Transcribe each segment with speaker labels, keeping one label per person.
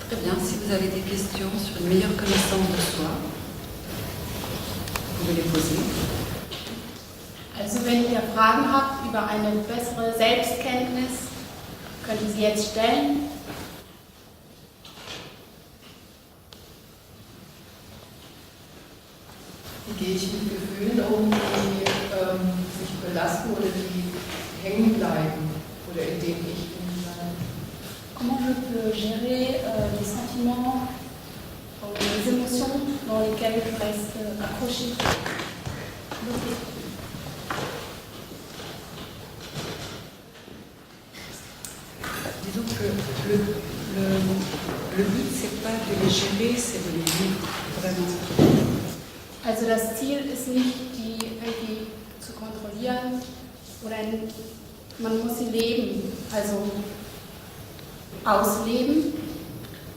Speaker 1: Très bien, si vous avez des questions sur une meilleure connaissance de soi, vous pouvez les poser.
Speaker 2: Also wenn ihr Fragen habt über eine bessere Selbstkenntnis, könnt ihr sie jetzt stellen.
Speaker 3: Wie gehe ich mit Gefühlen um, die sich belasten oder die hängen bleiben oder in denen ich hängen bleibe?
Speaker 2: Comment je peux gérer les sentiments, les émotions dans lesquelles je reste accrochée, bloquée?
Speaker 1: Disons que le but, c'est pas de les gérer, c'est de les vivre, vraiment.
Speaker 2: Also das Ziel ist nicht, die irgendwie zu kontrollieren oder man muss sie leben, also ausleben.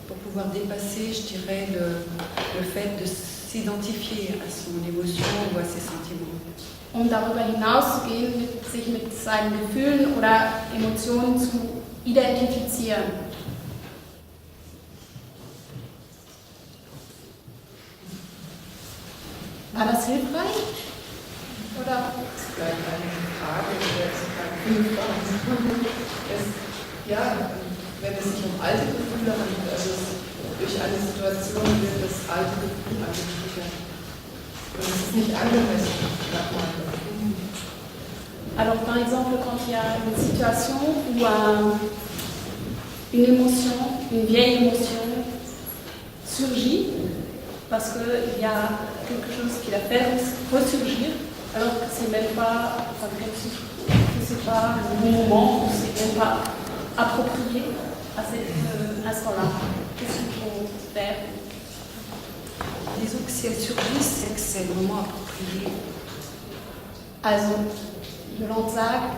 Speaker 1: Pour pouvoir dépasser, je dirais, le fait de s'identifier à son émotion ou à ses sentiments.
Speaker 2: Um darüber hinauszugehen, sich mit seinen Gefühlen oder Emotionen zu identifizieren. War das hilfreich? Oder?
Speaker 3: Vielleicht eine Frage oder keine Frage. Ja, wenn es sich um alte Gefühle handelt, also durch eine Situation wird das alte Gefühl angetriggert. Und es ist nicht angemessen, nach meinem Gefühl.
Speaker 2: Alors par exemple, quand il y a une situation où une émotion, une vieille émotion surgit, parce qu'il y a quelque chose qui la fait ressurgir, alors que c'est même pas, que c'est pas le bon moment, ou c'est même pas approprié à cet instant-là. Qu'est-ce qu'il faut faire?
Speaker 1: Disons que si elles surgissent, c'est que c'est le moment approprié.
Speaker 2: Also, Yolande sagt,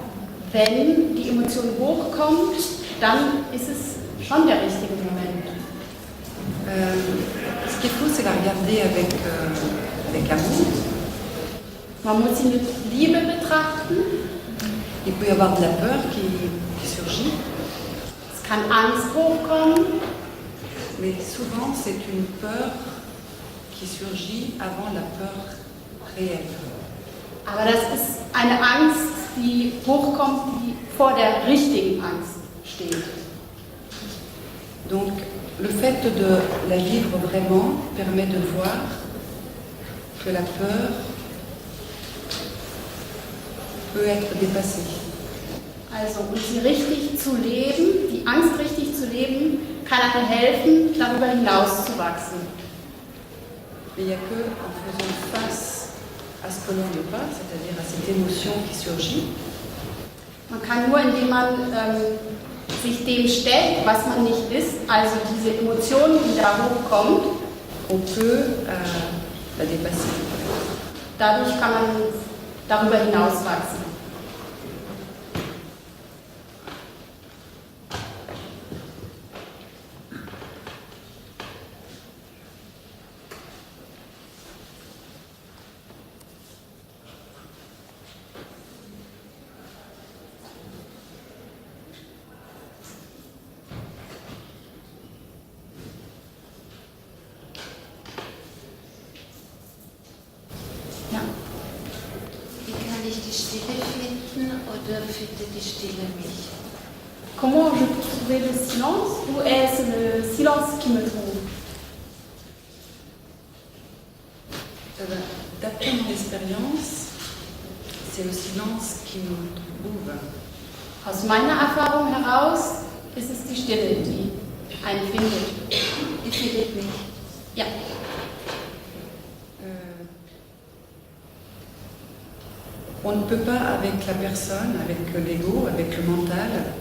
Speaker 2: wenn die Emotion hochkommt, dann ist es schon der richtige Moment.
Speaker 1: Ce qu'il faut, c'est la regarder avec amour.
Speaker 2: Man muss sie mit Liebe betrachten.
Speaker 1: Il peut y avoir de la peur qui surgit,
Speaker 2: Es kann Angst hochkommen,
Speaker 1: mais souvent c'est une peur qui surgit avant la peur réelle.
Speaker 2: aber das ist eine Angst, die hochkommt, die vor der richtigen Angst steht.
Speaker 1: Donc le fait de la vivre vraiment permet de voir que la peur peut être dépassée.
Speaker 2: Also, um sie richtig zu leben, die Angst richtig zu leben, kann einem helfen, darüber hinauszuwachsen.
Speaker 1: Mais il n'y a qu'en faisant face à ce que l'on n'est pas, c'est-à-dire à cette émotion qui surgit,
Speaker 2: Man kann nur, indem man sich dem stellt, was man nicht ist, also diese Emotion, die da hochkommt,
Speaker 1: qu'on peut la dépasser.
Speaker 2: dadurch kann man darüber hinauswachsen. Ja.
Speaker 4: Wie kann ich die Stille finden oder findet die Stille mich?
Speaker 2: Comment je peux trouver le silence ou est-ce le silence qui me trouve?
Speaker 1: D'après mon expérience, c'est le silence qui nous trouve.
Speaker 2: Aus meiner Erfahrung heraus ist es die Stille, die einen findet.
Speaker 4: Die findet mich.
Speaker 2: Ja.
Speaker 1: On ne peut pas, avec la personne, avec l'ego, avec le mental,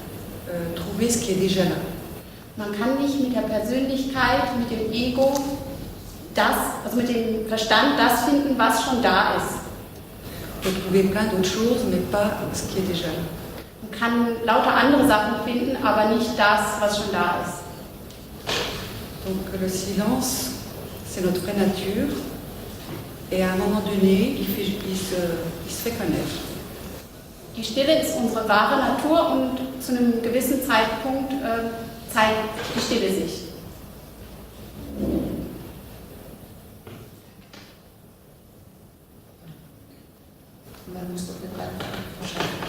Speaker 1: trouver ce qui est déjà là.
Speaker 2: Man kann nicht mit der Persönlichkeit, mit dem Ego, also mit dem Verstand, das finden, was schon da ist.
Speaker 1: On peut trouver plein d'autres choses, mais pas ce qui est déjà là.
Speaker 2: Man kann lauter andere Sachen finden, aber nicht das, was schon da ist.
Speaker 1: Donc le silence, c'est notre vraie nature, et à un moment donné, il se fait connaître.
Speaker 2: Die Stille ist unsere wahre Natur und zu einem gewissen Zeitpunkt zeigt die Stille sich.
Speaker 5: Man muss doch eine Plattform verschaffen.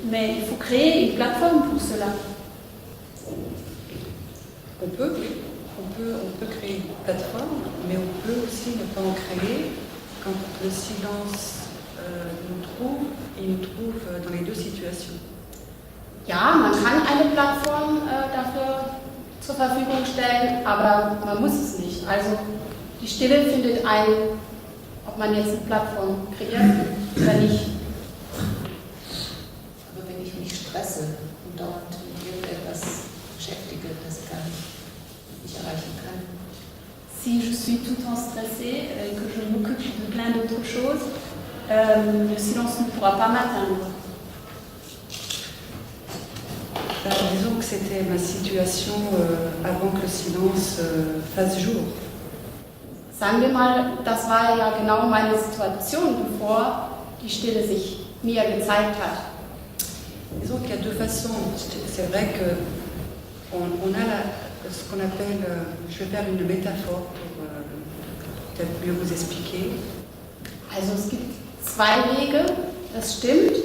Speaker 2: Mais il faut créer une plateforme pour cela.
Speaker 1: On peut, oui, on peut créer une plateforme, mais on peut aussi ne pas en créer quand le silence nous trouve, il nous trouve dans les deux situations.
Speaker 2: Ja, man kann eine Plattform dafür zur Verfügung stellen, aber man muss es nicht. Also die Stille findet ein, ob man jetzt eine Plattform kreiert oder nicht.
Speaker 5: Aber wenn ich mich stresse und dauernd mit irgendetwas beschäftige, das ich gar nicht erreichen kann.
Speaker 2: Si je suis tout le temps stressée et que je m'occupe de plein d'autres choses, le silence ne pourra pas m'atteindre.
Speaker 1: Disons que c'était ma situation avant que le silence fasse jour.
Speaker 2: Sagen wir mal, das war ja genau meine Situation, bevor die Stille sich mir gezeigt hat.
Speaker 1: Disons qu'il y a deux façons. C'est vrai qu'on a ce qu'on appelle, je vais faire une métaphore pour peut-être mieux vous expliquer.
Speaker 2: Also es gibt zwei Wege, das stimmt.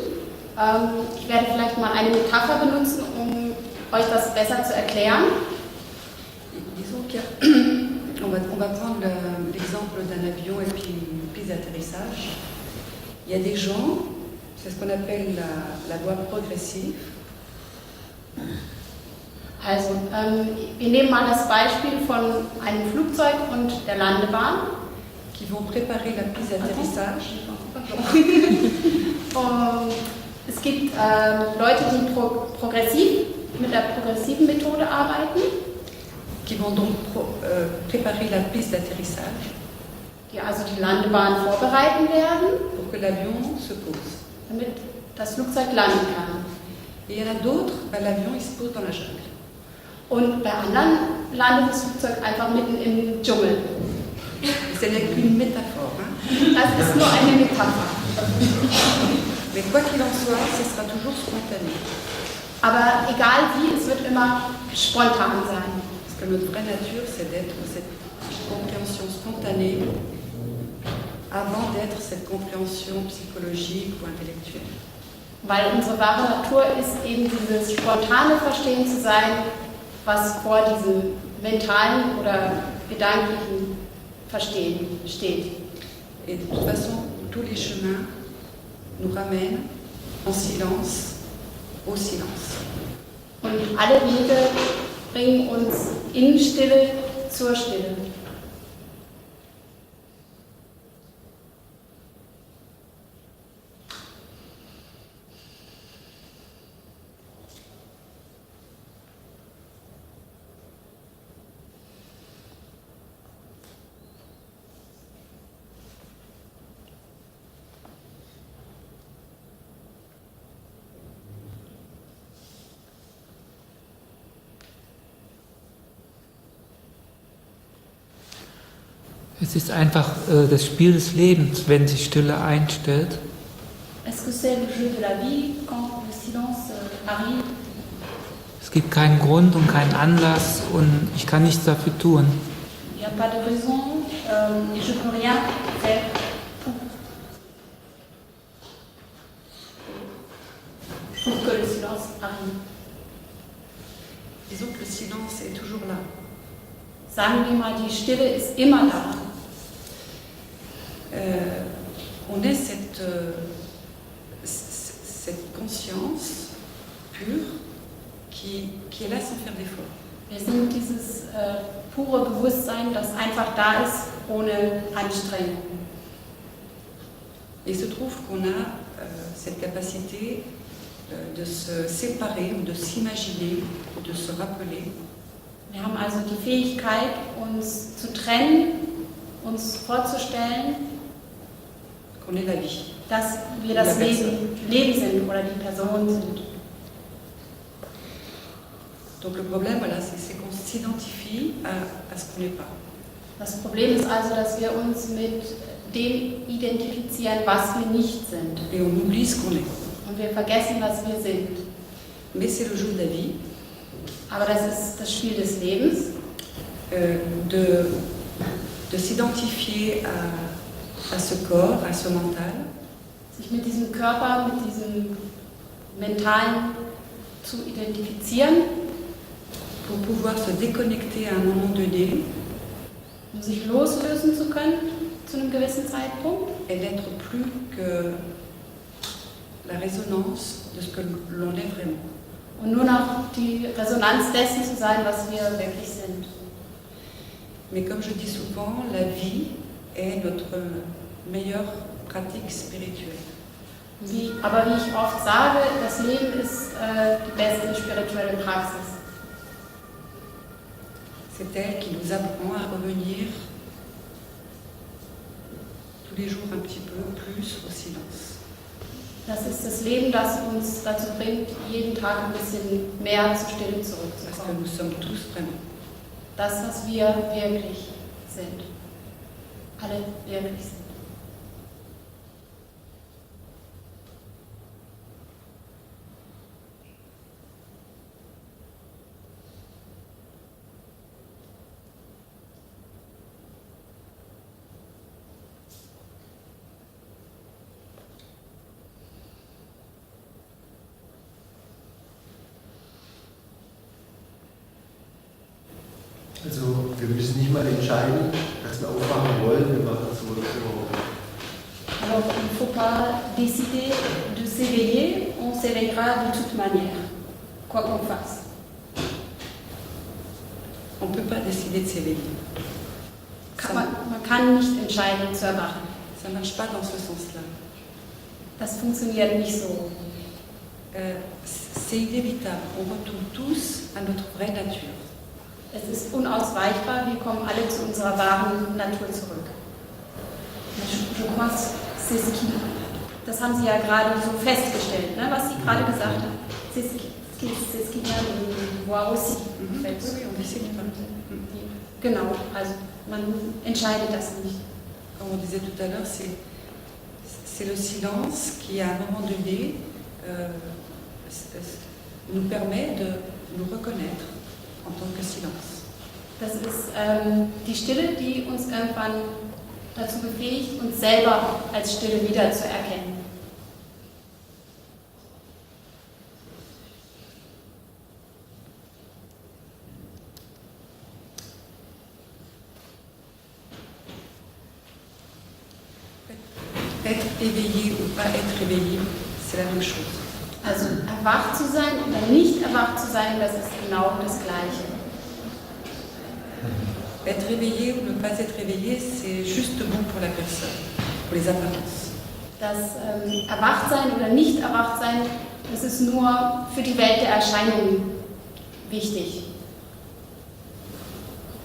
Speaker 2: Ich werde vielleicht mal eine Metapher benutzen, um euch das besser zu erklären.
Speaker 1: Disons qu'on va prendre l'exemple d'un avion et puis une piste d'atterrissage. Il y a des gens, c'est ce qu'on appelle la voie progressive.
Speaker 2: Also, wir nehmen mal das Beispiel von einem Flugzeug und der Landebahn.
Speaker 1: Qui vont préparer la piste d'atterrissage.
Speaker 2: Es gibt Leute, die progressiv mit der progressiven Methode arbeiten.
Speaker 1: Qui vont donc préparer la piste d'atterrissage.
Speaker 2: Die also die Landebahn vorbereiten werden.
Speaker 1: Pour que l'avion se pose.
Speaker 2: Damit das Flugzeug landen kann.
Speaker 1: Et il y en a d'autres, l'avion il se pose dans la jungle.
Speaker 2: Und bei anderen landet das Flugzeug einfach mitten im Dschungel.
Speaker 1: Ce n'est qu'une métaphore.
Speaker 2: Das ist nur eine Metapher.
Speaker 1: Mais quoi qu'il en soit, ce sera toujours spontané.
Speaker 2: Aber egal wie, es wird immer spontan sein.
Speaker 1: Parce que notre vraie nature, c'est d'être cette compréhension spontanée avant d'être cette compréhension psychologique ou intellectuelle.
Speaker 2: Weil unsere wahre Natur ist eben dieses spontane Verstehen zu sein, was vor diesem mentalen oder gedanklichen Verstehen steht.
Speaker 1: Et de toute façon, tous les chemins nous ramènent en silence au silence.
Speaker 2: Und alle Wege bringen uns in Stille zur Stille.
Speaker 6: Es ist einfach das Spiel des Lebens, wenn sich Stille einstellt.
Speaker 2: Est-ce que c'est le jeu de la vie quand le silence arrive?
Speaker 6: Es gibt keinen Grund und keinen Anlass und ich kann nichts dafür tun.
Speaker 2: Il n'y a pas de raison et je peux rien faire pour que le silence arrive.
Speaker 1: Disons que le silence est toujours là.
Speaker 2: Sagen wir mal, die Stille ist immer da.
Speaker 1: On est cette conscience pure qui est là sans faire d'effort.
Speaker 2: Wir sind dieses pure Bewusstsein, das einfach da ist, ohne Anstrengung.
Speaker 1: Et il se trouve qu'on a cette capacité de se séparer ou de s'imaginer ou de se rappeler.
Speaker 2: Wir haben also die Fähigkeit, uns zu trennen, uns vorzustellen,
Speaker 1: qu'on est la vie.
Speaker 2: dass wir das Leben sind oder die Person sind.
Speaker 1: Donc le problème, voilà, c'est qu'on s'identifie à ce qu'on n'est pas.
Speaker 2: Das Problem ist also, dass wir uns mit dem identifizieren, was wir nicht sind.
Speaker 1: Et on oublie ce qu'on est.
Speaker 2: Und wir vergessen, was wir sind.
Speaker 1: Mais c'est le jeu de la vie.
Speaker 2: Aber das ist das Spiel des Lebens.
Speaker 1: De s'identifier à ce corps, à ce mental,
Speaker 2: sich mit diesem Körper, mit diesem Mentalen zu identifizieren,
Speaker 1: pour pouvoir se déconnecter à un moment donné
Speaker 2: um sich loslösen zu können zu einem gewissen Zeitpunkt
Speaker 1: et d'être plus que la résonance de ce que l'on est vraiment.
Speaker 2: und nur noch die Resonanz dessen zu sein, was wir wirklich sind.
Speaker 1: Mais comme je dis souvent, la vie est notre meilleure pratique spirituelle.
Speaker 2: Aber wie ich oft sage, das Leben ist die beste spirituelle Praxis.
Speaker 1: C'est elle qui nous apprend à revenir tous les jours un petit peu plus au silence.
Speaker 2: Das ist das Leben, das uns dazu bringt, jeden Tag ein bisschen mehr zur Stille
Speaker 1: Parce que
Speaker 2: zurückzukommen.
Speaker 1: nous sommes tous vraiment.
Speaker 2: Das, was wir wirklich sind. Alle wirklich sind.
Speaker 7: Also wir müssen nicht mal entscheiden, dass wir aufwachen wollen, wir machen es so oder so.
Speaker 2: Alors, il ne faut pas décider de s'éveiller, on s'éveillera de toute manière, quoi qu'on fasse.
Speaker 1: On ne peut pas décider de s'éveiller.
Speaker 2: Man kann nicht entscheiden zu erwachen.
Speaker 1: Ça ne marche pas dans ce sens-là.
Speaker 2: Das funktioniert nicht so.
Speaker 1: C'est inévitable. On retourne tous à notre vraie nature.
Speaker 2: Es ist unausweichbar, wir kommen alle zu unserer wahren Natur zurück. Je crois, c'est ce qui, das haben Sie ja gerade so festgestellt, ne, was Sie gerade gesagt haben. C'est ce qui vient de voir aussi.
Speaker 1: Oui, on décide pas.
Speaker 2: Genau, also man entscheidet das nicht.
Speaker 1: Comme on disait tout à l'heure, c'est le silence qui, à un moment donné, nous permet de nous reconnaître en tant que silence.
Speaker 2: Das ist die Stille, die uns irgendwann dazu befähigt, uns selber als Stille wiederzuerkennen.
Speaker 1: Être éveillé ou pas être éveillé, c'est la même chose.
Speaker 2: Also erwacht zu sein oder nicht erwacht zu sein, das ist genau das Gleiche.
Speaker 1: Être éveillé ou ne pas être éveillé, c'est juste bon pour la personne, pour les apparences.
Speaker 2: Das Erwachtsein oder nicht Erwachtsein, das ist nur für die Welt der Erscheinungen wichtig.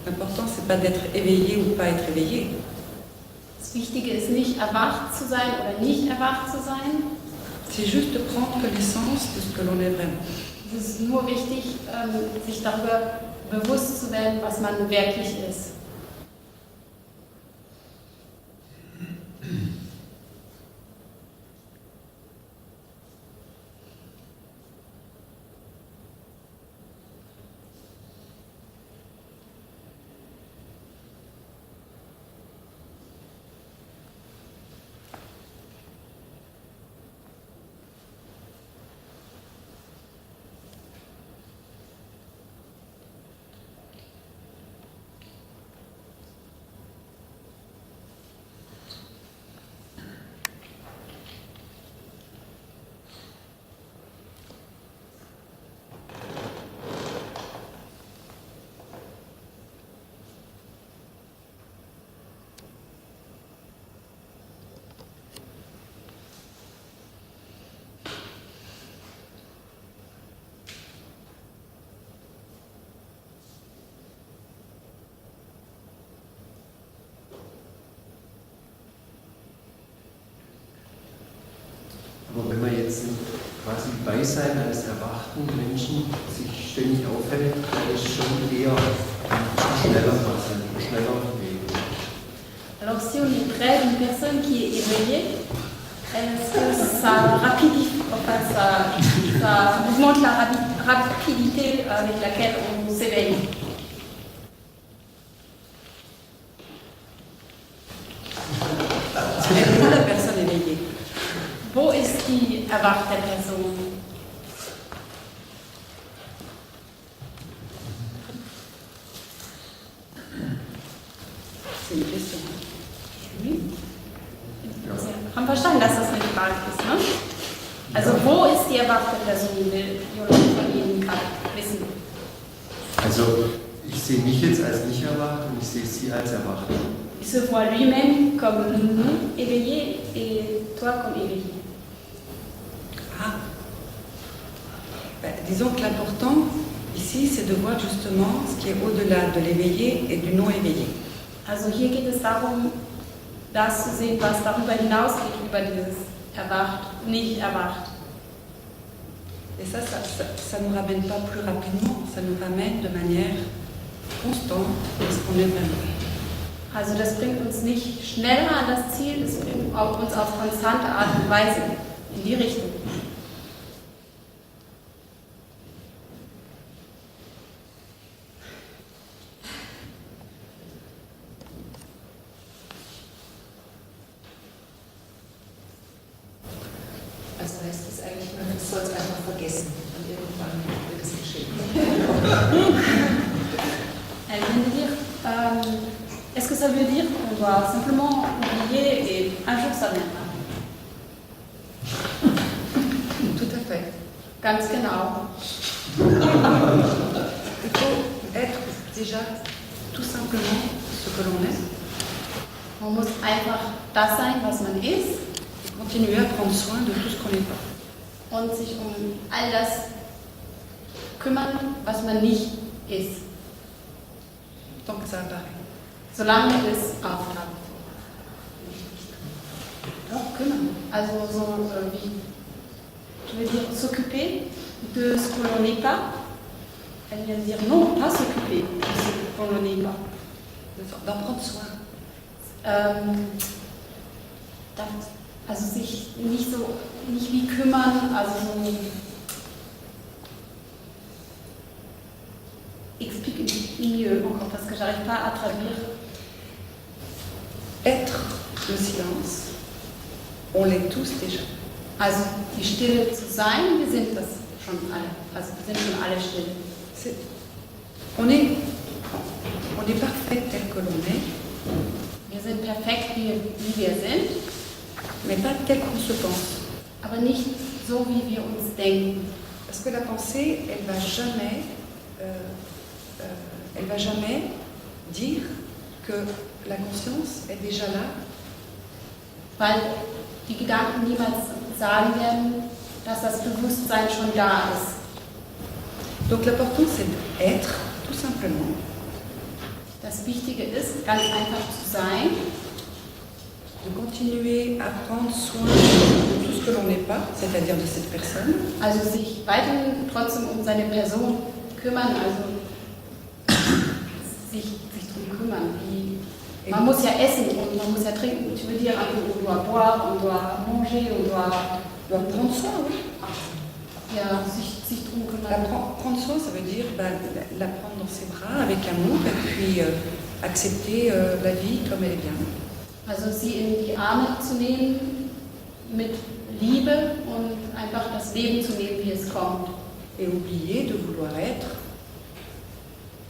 Speaker 1: L'important, c'est pas d'être éveillé ou pas être éveillé.
Speaker 2: Das Wichtige ist nicht erwacht zu sein oder nicht erwacht zu sein.
Speaker 1: C'est juste de prendre connaissance de ce que l'on est vraiment.
Speaker 2: Es ist nur wichtig, sich darüber bewusst zu werden, was man wirklich ist.
Speaker 7: Aber wenn man jetzt quasi bei sein als erwachten Menschen sich ständig aufhält, dann ist schon eher schneller passieren, schneller bewegen.
Speaker 2: Alors si on est près d'une personne qui est éveillée, est-ce que ça rapidifie, enfin ça augmente la rapidité avec laquelle on s'éveille?
Speaker 1: Elle est où la personne éveillée?
Speaker 2: Wo ist die erwachte Person?
Speaker 1: C'est une question.
Speaker 2: Oui. Sie haben verstanden, dass das eine Frage ist, ne? Also wo ist die erwachte Person, will Jolande von Ihnen gerade wissen.
Speaker 7: Also ich sehe mich jetzt als nicht erwacht und ich sehe Sie als erwacht.
Speaker 2: Il se voit lui-même comme non éveillé et toi comme éveillé.
Speaker 1: Ah. Ben, disons que l'important ici, c'est de voir justement ce qui est au-delà de l'éveillé et du non-éveillé.
Speaker 2: Also hier geht es darum, das zu sehen, was darüber hinausgeht, über dieses erwacht, nicht erwacht.
Speaker 1: Et ça nous ramène pas plus rapidement, ça nous ramène de manière constante à ce qu'on est vraiment.
Speaker 2: Also das bringt uns nicht schneller an das Ziel, das bringt auch uns auf konstante Art und Weise in die Richtung.
Speaker 5: Also heißt das eigentlich, man soll es einfach vergessen und irgendwann wird es geschehen.
Speaker 2: Elle vient de dire, est-ce que ça veut dire qu'on doit simplement oublier et un jour ça viendra?
Speaker 1: Tout à fait.
Speaker 2: Ganz genau.
Speaker 1: Il faut être déjà tout simplement ce que l'on est
Speaker 2: Man muss einfach das sein, was man ist
Speaker 1: et continuer à prendre soin de tout ce qu'on n'est pas.
Speaker 2: und sich um all das kümmern, was man nicht ist,
Speaker 1: Tant que ça apparaît.
Speaker 2: solange es auftaucht. Doch, kümmern. Also so wie, je veux dire, s'occuper de ce que l'on n'est pas. Elle vient de dire non, pas s'occuper de ce que l'on n'est pas.
Speaker 1: D'en prendre soin.
Speaker 2: Also sich nicht wie kümmern, also so explique mieux encore parce que j'arrive pas à traduire.
Speaker 1: Être le silence, on l'est tous déjà.
Speaker 2: Also die Stille zu sein, wir sind das schon alle. Also wir sind schon alle still.
Speaker 1: On est parfait tel que l'on est,
Speaker 2: Wir sind perfekt, wie wir sind,
Speaker 1: mais pas tel qu'on se pense.
Speaker 2: aber nicht so, wie wir uns denken.
Speaker 1: Parce que la pensée, elle va jamais dire que la conscience est déjà là.
Speaker 2: Weil die Gedanken niemals sagen werden, dass das Bewusstsein schon da ist.
Speaker 1: Donc l'important, c'est d'être, tout simplement,
Speaker 2: Das Wichtige ist, ganz einfach zu sein,
Speaker 1: de continuer à prendre soin de tout ce que l'on n'est pas, c'est-à-dire de cette personne,
Speaker 2: also sich weiterhin trotzdem um seine Person kümmern, also sich darum kümmern. Man muss ja essen und man muss ja trinken. Tu veux dire, on doit boire, on doit manger, on doit
Speaker 1: prendre soin, oui.
Speaker 2: ja, sich drum kümmern.
Speaker 1: Prendre soin, ça veut dire la prendre dans ses bras avec amour et puis accepter la vie comme elle est bien.
Speaker 2: Also sie in die Arme zu nehmen mit Liebe und einfach das Leben zu nehmen, wie es kommt.
Speaker 1: Et oublier de vouloir être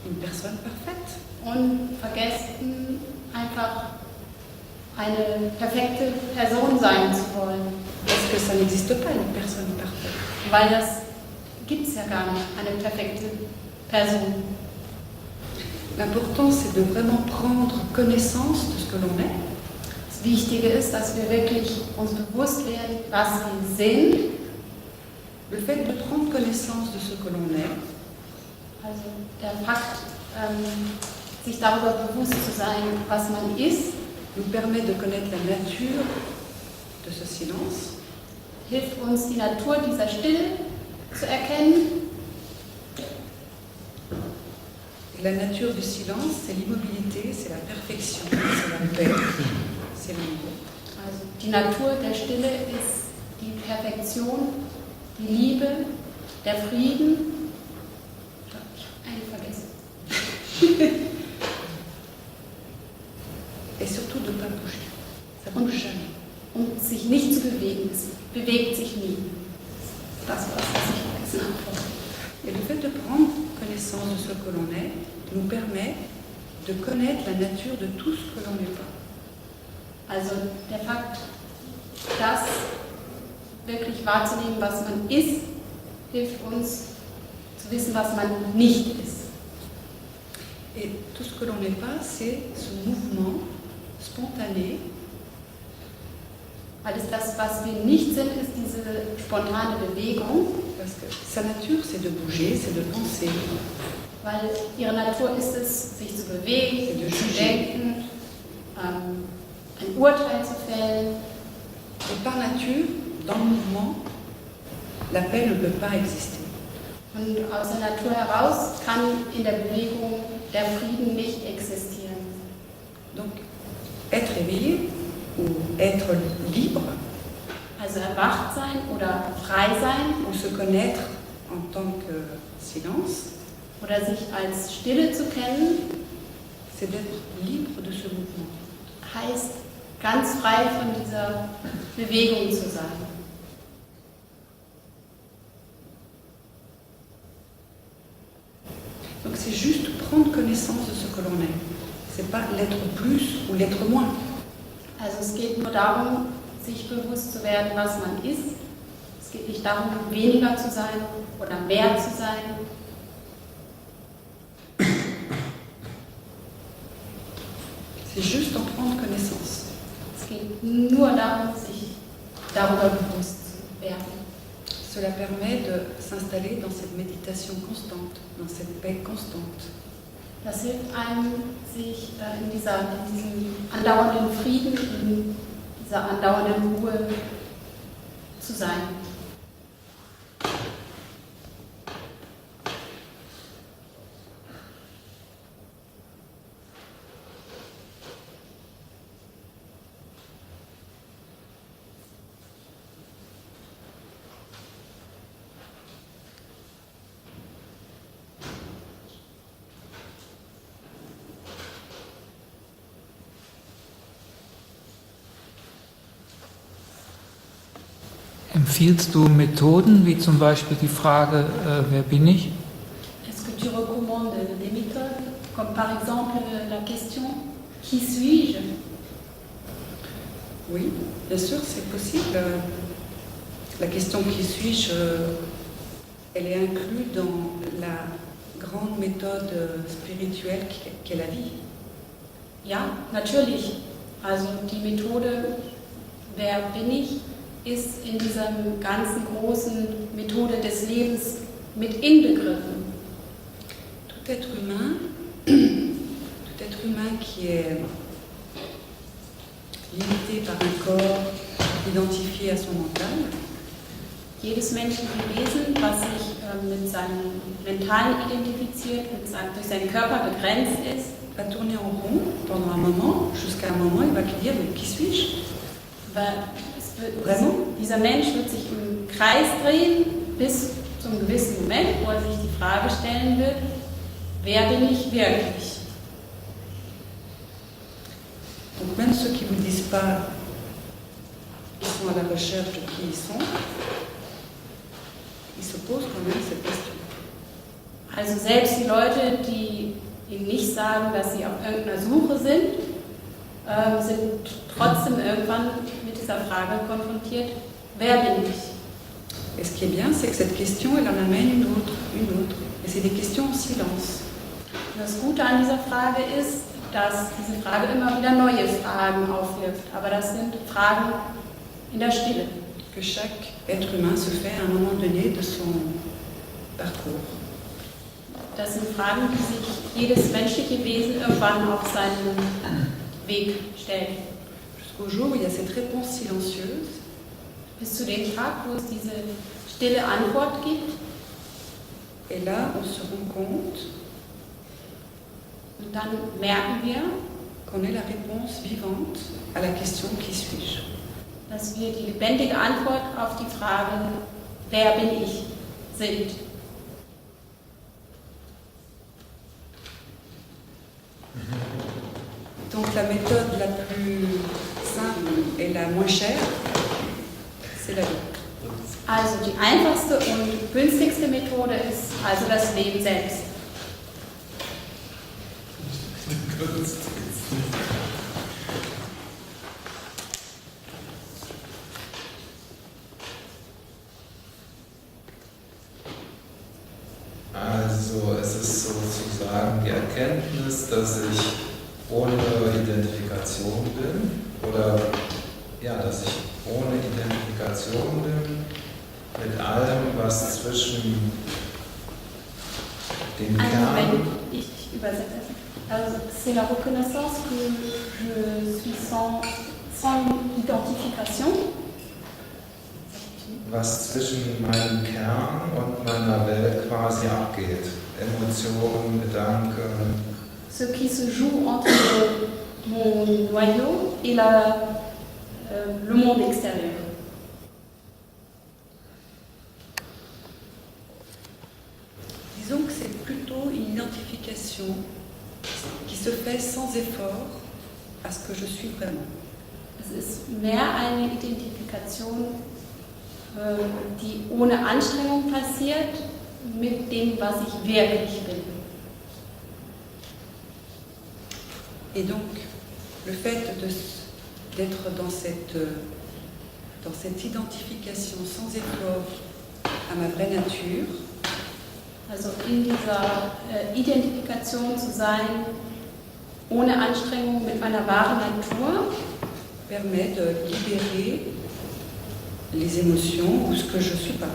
Speaker 1: une personne parfaite.
Speaker 2: Und vergessen einfach eine perfekte Person sein zu wollen.
Speaker 1: Parce que ça n'existe pas, une personne parfaite.
Speaker 2: Weil das gibt es ja gar nicht, eine perfekte Person.
Speaker 1: L'important, c'est de vraiment prendre connaissance de ce que l'on est.
Speaker 2: Das Wichtige ist, dass wir wirklich uns bewusst werden, was wir sind.
Speaker 1: Le fait de prendre connaissance de ce que l'on est,
Speaker 2: Also der Fakt, sich darüber bewusst zu sein, was man ist,
Speaker 1: nous permet de connaître la nature de ce silence,
Speaker 2: hilft uns, die Natur dieser Stille zu erkennen.
Speaker 1: et la nature du silence, c'est l'immobilité, c'est la perfection, c'est la paix, c'est l'amour.
Speaker 2: Also die Natur der Stille ist die Perfektion, die Liebe, der Frieden. Ich habe einen vergessen.
Speaker 1: Et surtout de ne pas bouger. Ça ne bouge jamais.
Speaker 2: sich nicht zu bewegen. Es bewegt sich nie. Das war es, was ich vergessen habe.
Speaker 1: Et le fait de prendre connaissance de ce que l'on est nous permet de connaître la nature de tout ce que l'on n'est pas.
Speaker 2: Also der Fakt, das wirklich wahrzunehmen, was man ist, hilft uns zu wissen, was man nicht ist.
Speaker 1: Et tout ce que l'on n'est pas, c'est ce mouvement spontané
Speaker 2: Alles das, was wir nicht sind, ist diese spontane Bewegung,
Speaker 1: parce que sa nature c'est de bouger, c'est de penser,
Speaker 2: weil ihre Natur ist es, sich zu bewegen, zu denken, ein Urteil zu fällen.
Speaker 1: et par nature, dans le mouvement, la paix ne peut pas exister.
Speaker 2: Und aus der Natur heraus kann in der Bewegung der Frieden nicht existieren.
Speaker 1: Donc, être éveillé ou être libre
Speaker 2: Also erwacht sein oder frei sein
Speaker 1: ou se connaître en tant que silence,
Speaker 2: oder sich als Stille zu kennen,
Speaker 1: c'est d'être libre de ce mouvement.
Speaker 2: heißt ganz frei von dieser Bewegung zu sein.
Speaker 1: Donc c'est juste prendre connaissance de ce que l'on est. C'est pas l'être plus ou l'être moins.
Speaker 2: Also es geht nur darum, sich bewusst zu werden, was man ist. Es geht nicht darum, weniger zu sein oder mehr zu sein.
Speaker 1: C'est juste en prendre connaissance.
Speaker 2: Es geht nur darum, sich darüber bewusst zu werden.
Speaker 1: Cela permet de s'installer dans cette méditation constante, dans cette paix constante.
Speaker 2: Das hilft einem, sich in diesem andauernden Frieden, in dieser andauernden Ruhe zu sein.
Speaker 6: Empfiehlst du Methoden, wie zum Beispiel die Frage, wer bin ich?
Speaker 2: Est-ce que tu recommandes des méthodes, comme par exemple la question « Qui suis-je »
Speaker 1: Oui, bien sûr, c'est possible. La question qui suis-je, elle est inclue dans la grande méthode spirituelle qu'est la vie.
Speaker 2: Ja, natürlich. Also die Methode « Wer bin ich » ist in dieser ganzen großen Methode des Lebens mit inbegriffen.
Speaker 1: Tout être humain qui est limité par un corps identifié à son mental,
Speaker 2: Jedes menschliche Wesen, was sich mit seinem Mentalen identifiziert, durch seinen Körper begrenzt ist,
Speaker 1: va tourner en rond pendant un moment, jusqu'à un moment, il va dire mais qui suis-je?
Speaker 2: dieser Mensch wird sich im Kreis drehen bis zum gewissen Moment, wo er sich die Frage stellen wird, wer bin ich wirklich?
Speaker 1: Donc même ceux qui ne vous disent pas qu'ils sont à la recherche de qui ils sont, ils se posent quand même cette question.
Speaker 2: Also selbst die Leute, die ihm nicht sagen, dass sie auf irgendeiner Suche sind trotzdem irgendwann mit dieser Frage konfrontiert, wer bin ich?
Speaker 1: Et ce qui est bien, c'est que cette question, elle en amène une autre. Et c'est des questions en silence.
Speaker 2: Das Gute an dieser Frage ist, dass diese Frage immer wieder neue Fragen aufwirft. Aber das sind Fragen in der Stille.
Speaker 1: Que chaque être humain se fait à un moment donné de son parcours.
Speaker 2: Das sind Fragen, die sich jedes menschliche Wesen irgendwann auf seinen Weg stellt.
Speaker 1: Jusqu'au jour où il y a cette réponse silencieuse.
Speaker 2: Bis zu dem Tag, wo es diese stille Antwort gibt.
Speaker 1: Et là, on se rend compte
Speaker 2: Und dann merken wir,
Speaker 1: qu'on est la réponse vivante à la question qui suis-je.
Speaker 2: Dass wir die lebendige Antwort auf die Frage, wer bin ich, sind.
Speaker 1: Donc la méthode la plus simple et la moins chère, c'est la vie.
Speaker 2: Also die einfachste und günstigste Methode ist also das Leben selbst.
Speaker 8: Also es ist sozusagen die Erkenntnis, dass ich ohne Identifikation bin oder ja, dass ich ohne Identifikation bin mit allem, was zwischen dem
Speaker 2: Also
Speaker 8: Kern.
Speaker 2: wenn ich übersetze, also c'est la reconnaissance que je suis sans identification.
Speaker 8: Was zwischen meinem Kern und meiner Welt quasi abgeht. Emotionen, Gedanken.
Speaker 2: Ce qui se joue entre mon noyau et le monde extérieur.
Speaker 1: Disons que c'est plutôt une identification qui se fait sans effort à ce que je suis vraiment.
Speaker 2: Es ist mehr eine Identifikation, die ohne Anstrengung passiert, mit dem, was ich wirklich bin.
Speaker 1: Et donc, le fait d'être dans cette identification sans effort à ma vraie nature,
Speaker 2: Also in dieser Identifikation zu sein, ohne Anstrengung mit meiner wahren Natur,
Speaker 1: permet de libérer les émotions ou ce que je ne suis pas.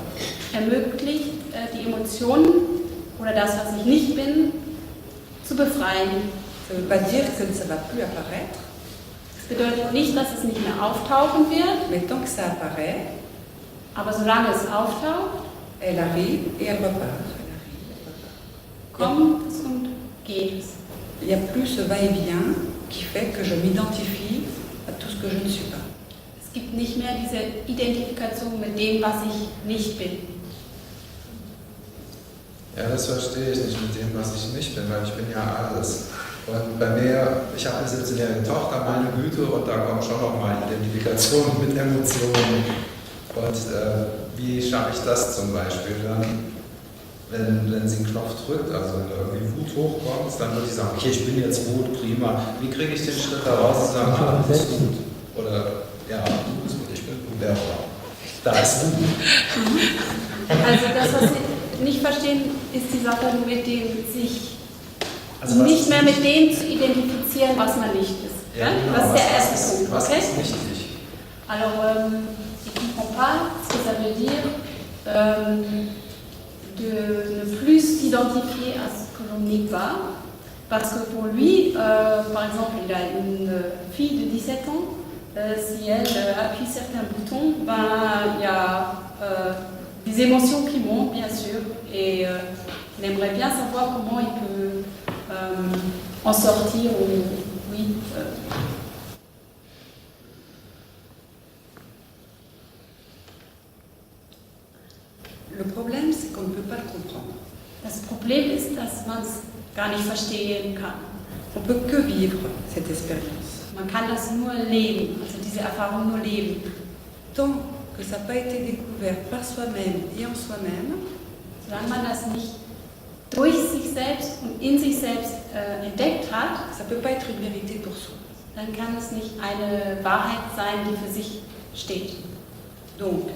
Speaker 2: ermöglicht die Emotionen oder das, was ich nicht bin, zu befreien.
Speaker 1: Ça ne veut pas dire que ça ne va plus apparaître,
Speaker 2: Das bedeutet nicht, dass es nicht mehr auftauchen wird,
Speaker 1: mais tant que ça apparaît,
Speaker 2: aber solange es auftaucht,
Speaker 1: elle arrive et elle repart.
Speaker 2: kommt es und geht es.
Speaker 1: Il n'y a plus ce va-et-vient qui fait que je m'identifie à tout ce que je ne suis pas.
Speaker 2: Es gibt nicht mehr diese Identifikation mit dem, was ich nicht bin.
Speaker 8: Ja, das verstehe ich nicht mit dem, was ich nicht bin, weil ich bin ja alles. Und bei mir, ich habe eine 17-jährige Tochter, meine Güte, und da kommt schon nochmal Identifikation mit Emotionen. Und wie schaffe ich das zum Beispiel dann, wenn sie einen Knopf drückt, also wenn da irgendwie Wut hochkommt, dann würde ich sagen, okay, ich bin jetzt Wut, prima. Wie kriege ich den Schritt da raus und sagen, ah, du bist gut? Oder, ja, du bist gut, ich bin gut, wer auch. Da ist Wut.
Speaker 2: Also das, was Sie nicht verstehen, ist die Sache mit dem sich
Speaker 8: Also was
Speaker 2: nicht
Speaker 8: ist
Speaker 2: mehr mit dem zu identifizieren, was man nicht ist.
Speaker 8: Ja, genau,
Speaker 2: Das ist der erste Punkt.
Speaker 8: Was
Speaker 2: Okay?
Speaker 8: ist wichtig?
Speaker 2: Alors, il ne comprend pas ce que ça veut dire de ne plus s'identifier à ce que l'on n'est pas. Parce que pour lui, par exemple, il a une fille de 17 ans, si elle appuie certains boutons, ben, il y a des émotions qui montent, bien sûr, et il aimerait bien savoir comment il peut en sortir ou, oui.
Speaker 1: Le problème, c'est qu'on ne peut pas le comprendre.
Speaker 2: Das Problem ist, dass man es gar nicht verstehen kann.
Speaker 1: On ne peut que vivre cette expérience.
Speaker 2: Man kann das nur leben, also diese Erfahrung nur leben.
Speaker 1: Tant que ça n'a pas été découvert par soi-même et en soi-même,
Speaker 2: Solange man das nicht durch sich selbst und in sich selbst entdeckt hat,
Speaker 1: ça ne peut pas être une vérité pour soi.
Speaker 2: dann kann es nicht eine Wahrheit sein, die für sich steht.
Speaker 1: Donc,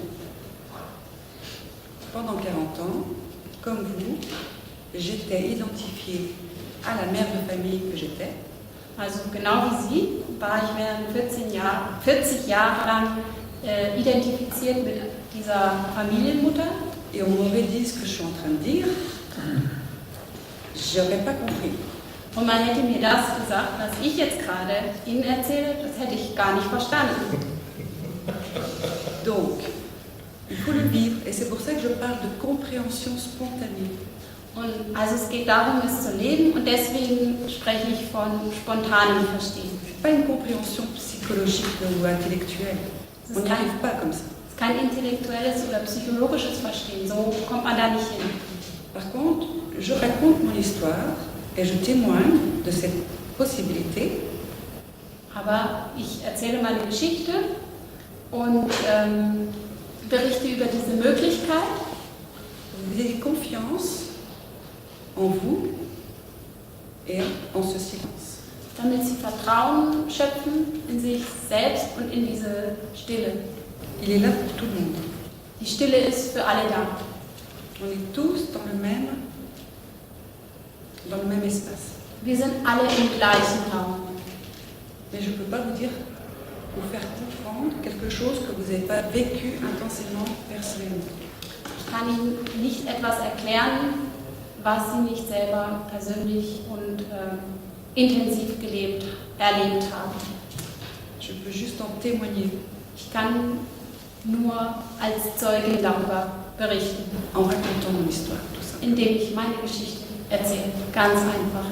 Speaker 1: pendant 40 ans, comme vous, j'étais identifiée à la mère de famille que j'étais.
Speaker 2: Also genau wie Sie war ich während 40 Jahre lang identifiziert mit dieser Familienmutter.
Speaker 1: Et on m'aurait dit ce que je suis en train de dire, j'aurais pas compris.
Speaker 2: Und man hätte mir das gesagt, was ich jetzt gerade Ihnen erzähle, das hätte ich gar nicht verstanden.
Speaker 1: Donc, il faut le vivre, et c'est pour ça que je parle de compréhension spontanée.
Speaker 2: Und also es geht darum, es zu leben, und deswegen spreche ich von spontanem Verstehen.
Speaker 1: C'est pas une compréhension psychologique ou intellectuelle. On n'y arrive pas comme ça.
Speaker 2: Es ist kein intellektuelles oder psychologisches Verstehen, so kommt man da nicht hin.
Speaker 1: Par contre, je raconte mon histoire et je témoigne de cette possibilité.
Speaker 2: Aber ich erzähle meine Geschichte und berichte über diese Möglichkeit,
Speaker 1: vous ayez confiance en vous et en ce silence.
Speaker 2: damit sie Vertrauen schöpfen in sich selbst und in diese Stille.
Speaker 1: Il est là pour tout le monde.
Speaker 2: Die Stille ist für alle da.
Speaker 1: On est tous dans le même espace.
Speaker 2: Wir sind alle im gleichen Raum.
Speaker 1: Mais je ne peux pas vous dire, vous faire comprendre quelque chose que vous n'avez pas vécu intensément personnellement.
Speaker 2: Ich kann Ihnen nicht etwas erklären, was Sie nicht selber persönlich und intensiv erlebt haben.
Speaker 1: Je peux juste en témoigner
Speaker 2: Ich kann nur als Zeugin darüber berichten,
Speaker 1: en racontant mon histoire, tout ça.
Speaker 2: indem ich meine Geschichte erzähle. Ganz einfach.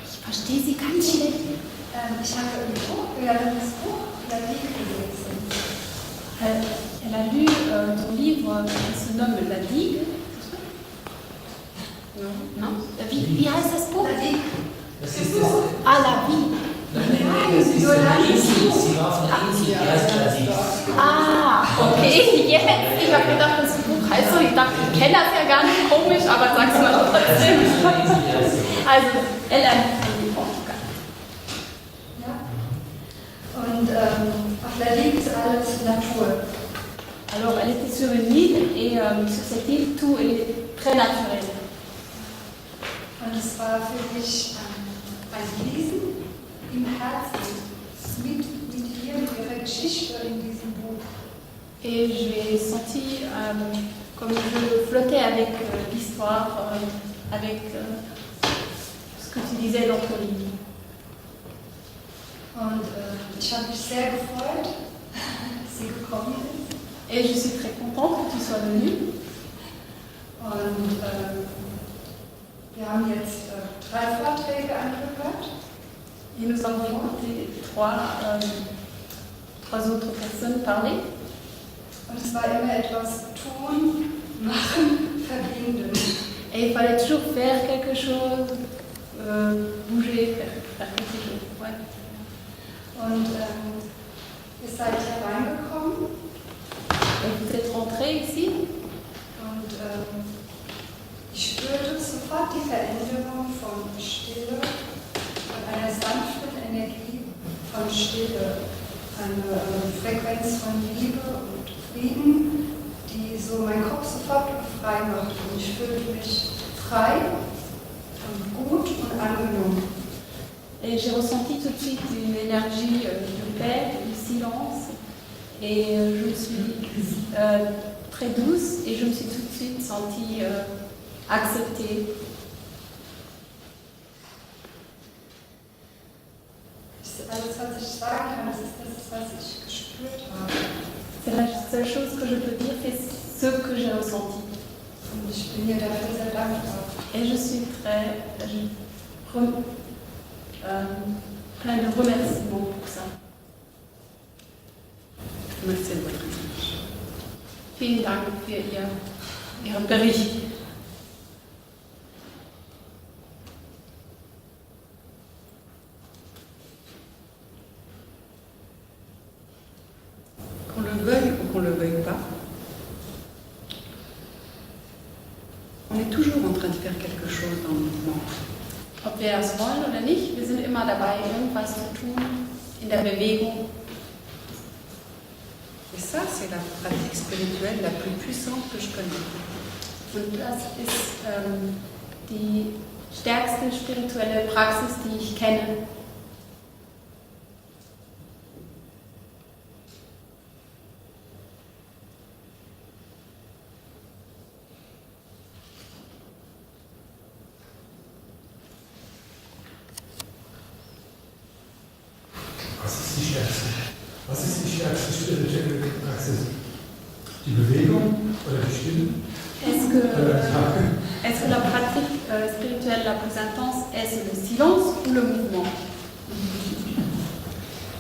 Speaker 2: Ich verstehe Sie ganz schlecht.
Speaker 9: Ich habe im Buch, das Buch La Vie gelesen.
Speaker 2: Elle a lu ton livre qui se nomme La Digue. Non? Wie heißt das Buch?
Speaker 9: La Vie.
Speaker 10: Das ist das.
Speaker 2: Ah, La Vie.
Speaker 10: Nein, das ist eine Insel. Sie war auf einer Insel, die heißt La Vie.
Speaker 2: Ah, okay. Jetzt. Ich habe gedacht, das Buch heißt so. Ich dachte, ich kenne das ja gar nicht, komisch, aber sag's mal trotzdem. Also, elle a lu Portugal.
Speaker 9: Ja. Und auf La Vie ist alles Natur.
Speaker 2: Alors, elle était sur une île et sur cette île, tout est très naturel.
Speaker 9: Und es war für mich ein Lesen im Herzen mit ihr, mit ihrer Geschichte in diesem Buch.
Speaker 2: Et j'ai senti comme je flottais avec l'histoire, avec ce que tu disais dans ton livre.
Speaker 9: Und ich habe mich sehr gefreut, dass sie gekommen ist.
Speaker 2: Et je suis très contente que tu sois venue.
Speaker 9: Und wir haben jetzt 3 Vorträge angehört.
Speaker 2: Et nous avons écouté trois autres personnes parler.
Speaker 9: Und es war immer etwas tun, machen, verbinden.
Speaker 2: Et il fallait toujours faire quelque chose, bouger, faire quelque chose. Ouais.
Speaker 9: Und ihr seid hereingekommen.
Speaker 2: Et vous êtes rentrés ici.
Speaker 9: Und ich spürte sofort die Veränderung von Stille, von einer sanften Energie von Stille, eine Frequenz von Liebe und Frieden, die so meinen Kopf sofort frei macht. Und ich fühlte mich frei und gut und angenommen.
Speaker 2: Et j'ai ressenti tout de suite une énergie de paix, de silence. Et je me suis très douce et je me suis tout de suite sentie acceptée.
Speaker 9: Alles, was ich sagen kann, das ist das, was ich gespürt habe.
Speaker 2: C'est la seule chose que je peux dire, c'est ce que j'ai ressenti.
Speaker 9: Und ich bin ihr dafür sehr dankbar.
Speaker 2: Et je suis plein de remerciements pour ça.
Speaker 1: Merci de votre message.
Speaker 2: Vielen Dank für Ihren Bericht.
Speaker 1: toujours en train de faire quelque chose dans le mouvement.
Speaker 2: Ob wir es wollen oder nicht, wir sind immer dabei, irgendwas zu tun in der Bewegung.
Speaker 1: Et ça, c'est la pratique spirituelle la plus puissante que je connais.
Speaker 2: Und das ist die stärkste spirituelle Praxis, die ich kenne.
Speaker 11: Was ist die stärkste spirituelle Praxis? Die Bewegung oder die Stille?
Speaker 2: Est-ce que la pratique spirituelle la plus intense, est-ce le silence ou le mouvement?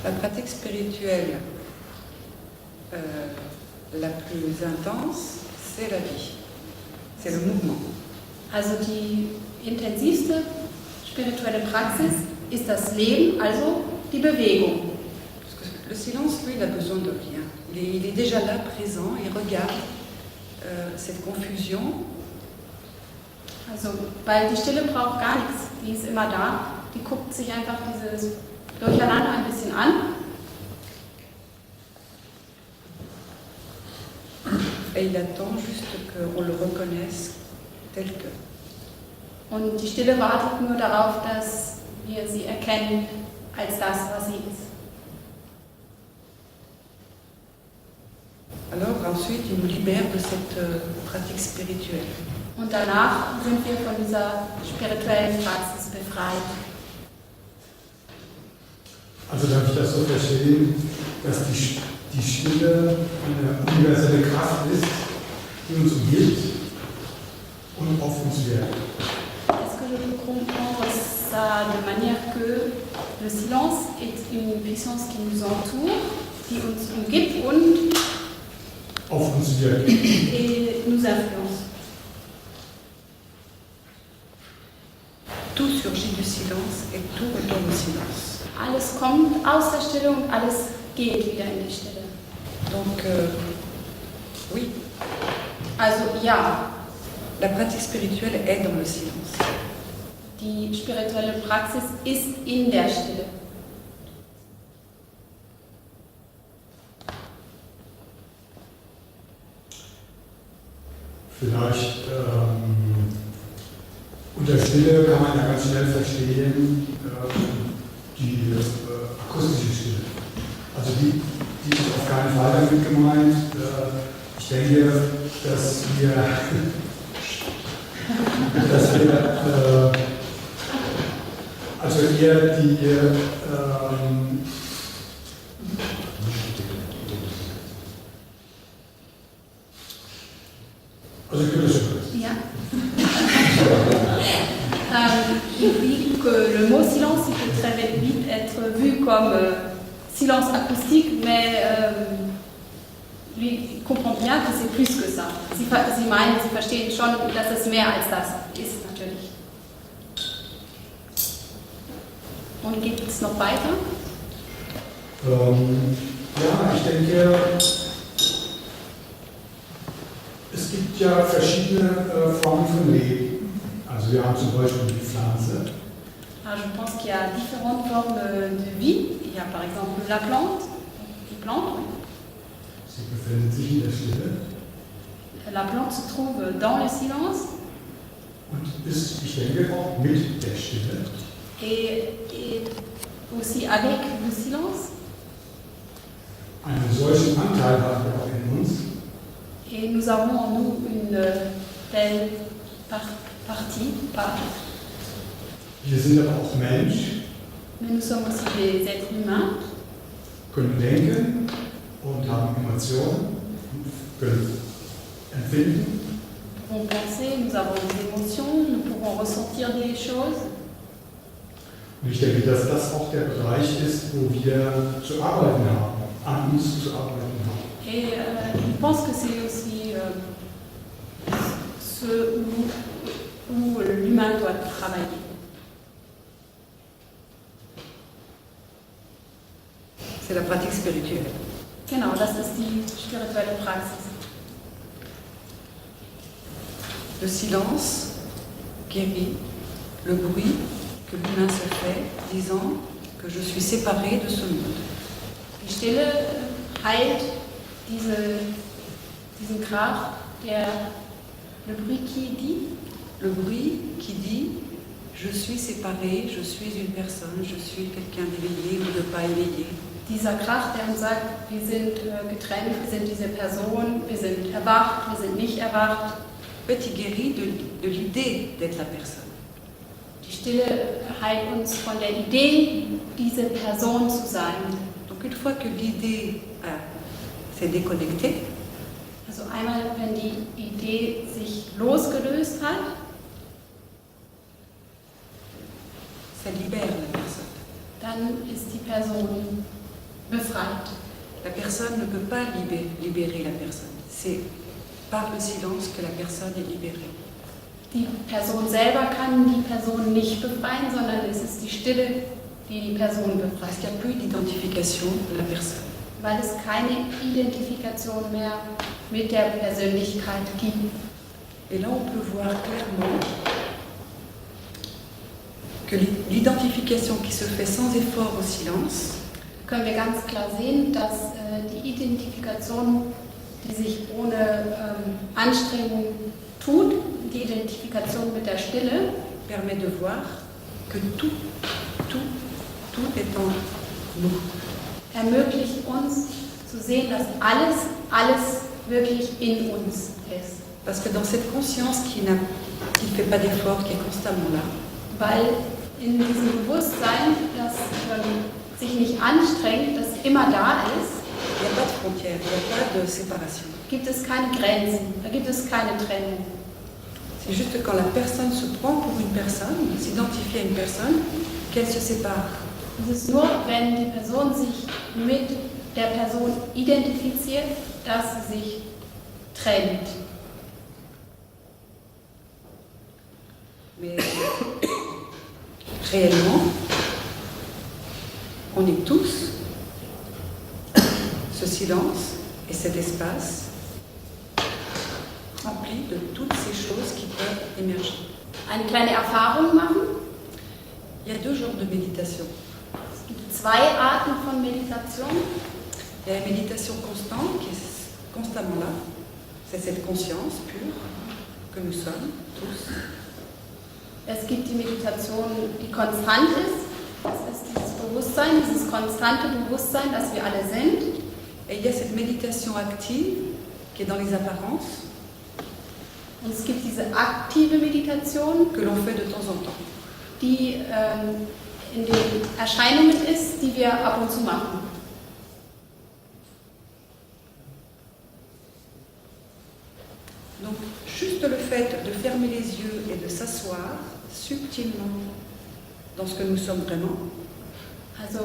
Speaker 1: La pratique spirituelle la plus intense, c'est la vie, c'est le mouvement.
Speaker 2: Also die intensivste spirituelle Praxis ist das Leben, also die Bewegung.
Speaker 1: Le silence, lui, il a besoin de rien. Il est déjà là, présent, il regarde cette confusion.
Speaker 2: Also, weil die Stille braucht gar nichts, die ist immer da. Die guckt sich einfach dieses Durcheinander ein bisschen an.
Speaker 1: Et il attend juste qu'on le reconnaisse tel que.
Speaker 2: Und die Stille wartet nur darauf, dass wir sie erkennen als das, was sie ist.
Speaker 1: Alors ensuite, il nous libère de cette pratique spirituelle.
Speaker 2: Und danach sind wir von dieser spirituellen Praxis befreit.
Speaker 11: Also darf ich das so verstehen, dass die Stille eine universelle Kraft ist, die uns umgibt und auf uns wirkt.
Speaker 2: Est-ce que je peux comprendre ça de manière que le silence est une puissance qui nous entoure, die uns umgibt und
Speaker 11: auf uns wirkt.
Speaker 2: Et nous influence.
Speaker 1: Tout surgit du silence et tout retourne au silence.
Speaker 2: Alles kommt aus der Stille und alles geht wieder in die Stille.
Speaker 1: Donc, oui.
Speaker 2: Also ja.
Speaker 1: La pratique spirituelle est dans le silence.
Speaker 2: Die spirituelle Praxis ist in der Stille.
Speaker 11: Vielleicht unter Stille kann man ja ganz schnell verstehen, die akustische Stille. Also die ist auf keinen Fall damit gemeint. Ich denke, dass wir also eher die
Speaker 2: Ja. Il dit que le mot silence il peut très vite être vu comme silence acoustique, mais lui comprend bien que c'est plus que ça. Sie meinen, Sie verstehen schon, dass es mehr als das ist, natürlich. Und geht es noch weiter?
Speaker 11: Ja, ich denke, es gibt ja verschiedene Formen von Leben. Also wir haben zum Beispiel die Pflanze.
Speaker 2: Alors, je pense qu'il y a différentes formes de vie. Il y a par exemple la plante, die Plante.
Speaker 11: Sie befindet sich in der Stille.
Speaker 2: La plante se trouve dans le silence.
Speaker 11: Und ist, ich denke, auch mit der Stille.
Speaker 2: Et aussi avec le silence.
Speaker 11: Einen solchen Anteil haben wir auch in uns.
Speaker 2: Et nous avons en nous une telle partie.
Speaker 11: Wir sind aber auch Mensch.
Speaker 2: Mais nous sommes aussi des êtres humains.
Speaker 11: Können denken und haben Emotionen, können empfinden.
Speaker 2: Nous pouvons penser, nous avons des émotions, nous pouvons ressentir des choses.
Speaker 11: Und ich denke, dass das auch der Bereich ist, wo wir zu arbeiten haben, an uns zu arbeiten haben.
Speaker 2: Et je pense que c'est aussi ce où l'humain doit travailler.
Speaker 1: C'est la pratique spirituelle.
Speaker 2: Genau, das ist die spirituelle Praxis.
Speaker 1: Le silence guérit le bruit que l'humain se fait, disant que je suis séparé de ce monde.
Speaker 2: Die Stille heilt diesen Krach, le bruit qui dit.
Speaker 1: Le bruit qui dit je suis séparé, je suis une personne, je suis quelqu'un d'éveillé ou de pas éveillé.
Speaker 2: Dieser Krach, der uns sagt, wir sind getrennt, wir sind diese Person, wir sind erwacht, wir sind nicht erwacht.
Speaker 1: Petit guérit de l'idée d'être la personne.
Speaker 2: Die Stille heilt uns von der Idee, diese Person zu sein.
Speaker 1: Donc une fois que l'idée s'est déconnectée,
Speaker 2: Also einmal, wenn die Idee sich losgelöst hat,
Speaker 1: ça libère la personne.
Speaker 2: dann ist die Person befreit.
Speaker 1: La personne ne peut pas libérer la personne. C'est par le silence que la personne est libérée.
Speaker 2: Die Person selber kann die Person nicht befreien, sondern es ist die Stille, die die Person
Speaker 1: Parce
Speaker 2: befreit.
Speaker 1: qu'il n'y a plus d'identification de la personne.
Speaker 2: Weil es keine Identifikation mehr mit der Persönlichkeit gibt.
Speaker 1: Et là, on peut voir clairement que l'identification qui se fait sans effort au silence,
Speaker 2: Können wir ganz klar sehen, dass die Identifikation, die sich ohne Anstrengung tut, die Identifikation mit der Stille,
Speaker 1: permet de voir que tout est en nous.
Speaker 2: ermöglicht uns zu sehen, dass alles wirklich in uns ist.
Speaker 1: Parce que dans cette conscience qui ne fait pas d'effort, qui est constamment là,
Speaker 2: Weil in diesem Bewusstsein, das sich nicht anstrengt, das immer da ist,
Speaker 1: il n'y a pas de frontières, il n'y a pas de séparation.
Speaker 2: gibt es keine Grenzen, da gibt es keine Trennung.
Speaker 1: C'est juste quand la personne se prend pour une personne, s'identifie à une personne, qu'elle se sépare.
Speaker 2: Es ist nur, wenn die Person sich mit der Person identifiziert, dass sie sich trennt.
Speaker 1: Mais réellement, on est tous ce silence et cet espace rempli de toutes ces choses qui peuvent émerger.
Speaker 2: Eine kleine Erfahrung machen.
Speaker 1: Il y a deux genres de méditation.
Speaker 2: Es gibt zwei Arten von Meditation.
Speaker 1: Il y a la méditation constante qui est constamment là. C'est cette conscience pure que nous sommes tous.
Speaker 2: Es gibt die Meditation, die konstant ist. Das ist dieses Bewusstsein, dieses konstante Bewusstsein, das wir alle sind.
Speaker 1: Et il y a cette méditation active qui est dans les apparences.
Speaker 2: Und es gibt diese aktive Meditation,
Speaker 1: que l'on fait de temps en temps.
Speaker 2: die in den Erscheinungen ist, die wir ab und zu machen.
Speaker 1: Donc, juste le fait de fermer les yeux et de s'asseoir subtilement dans ce que nous sommes vraiment,
Speaker 2: Also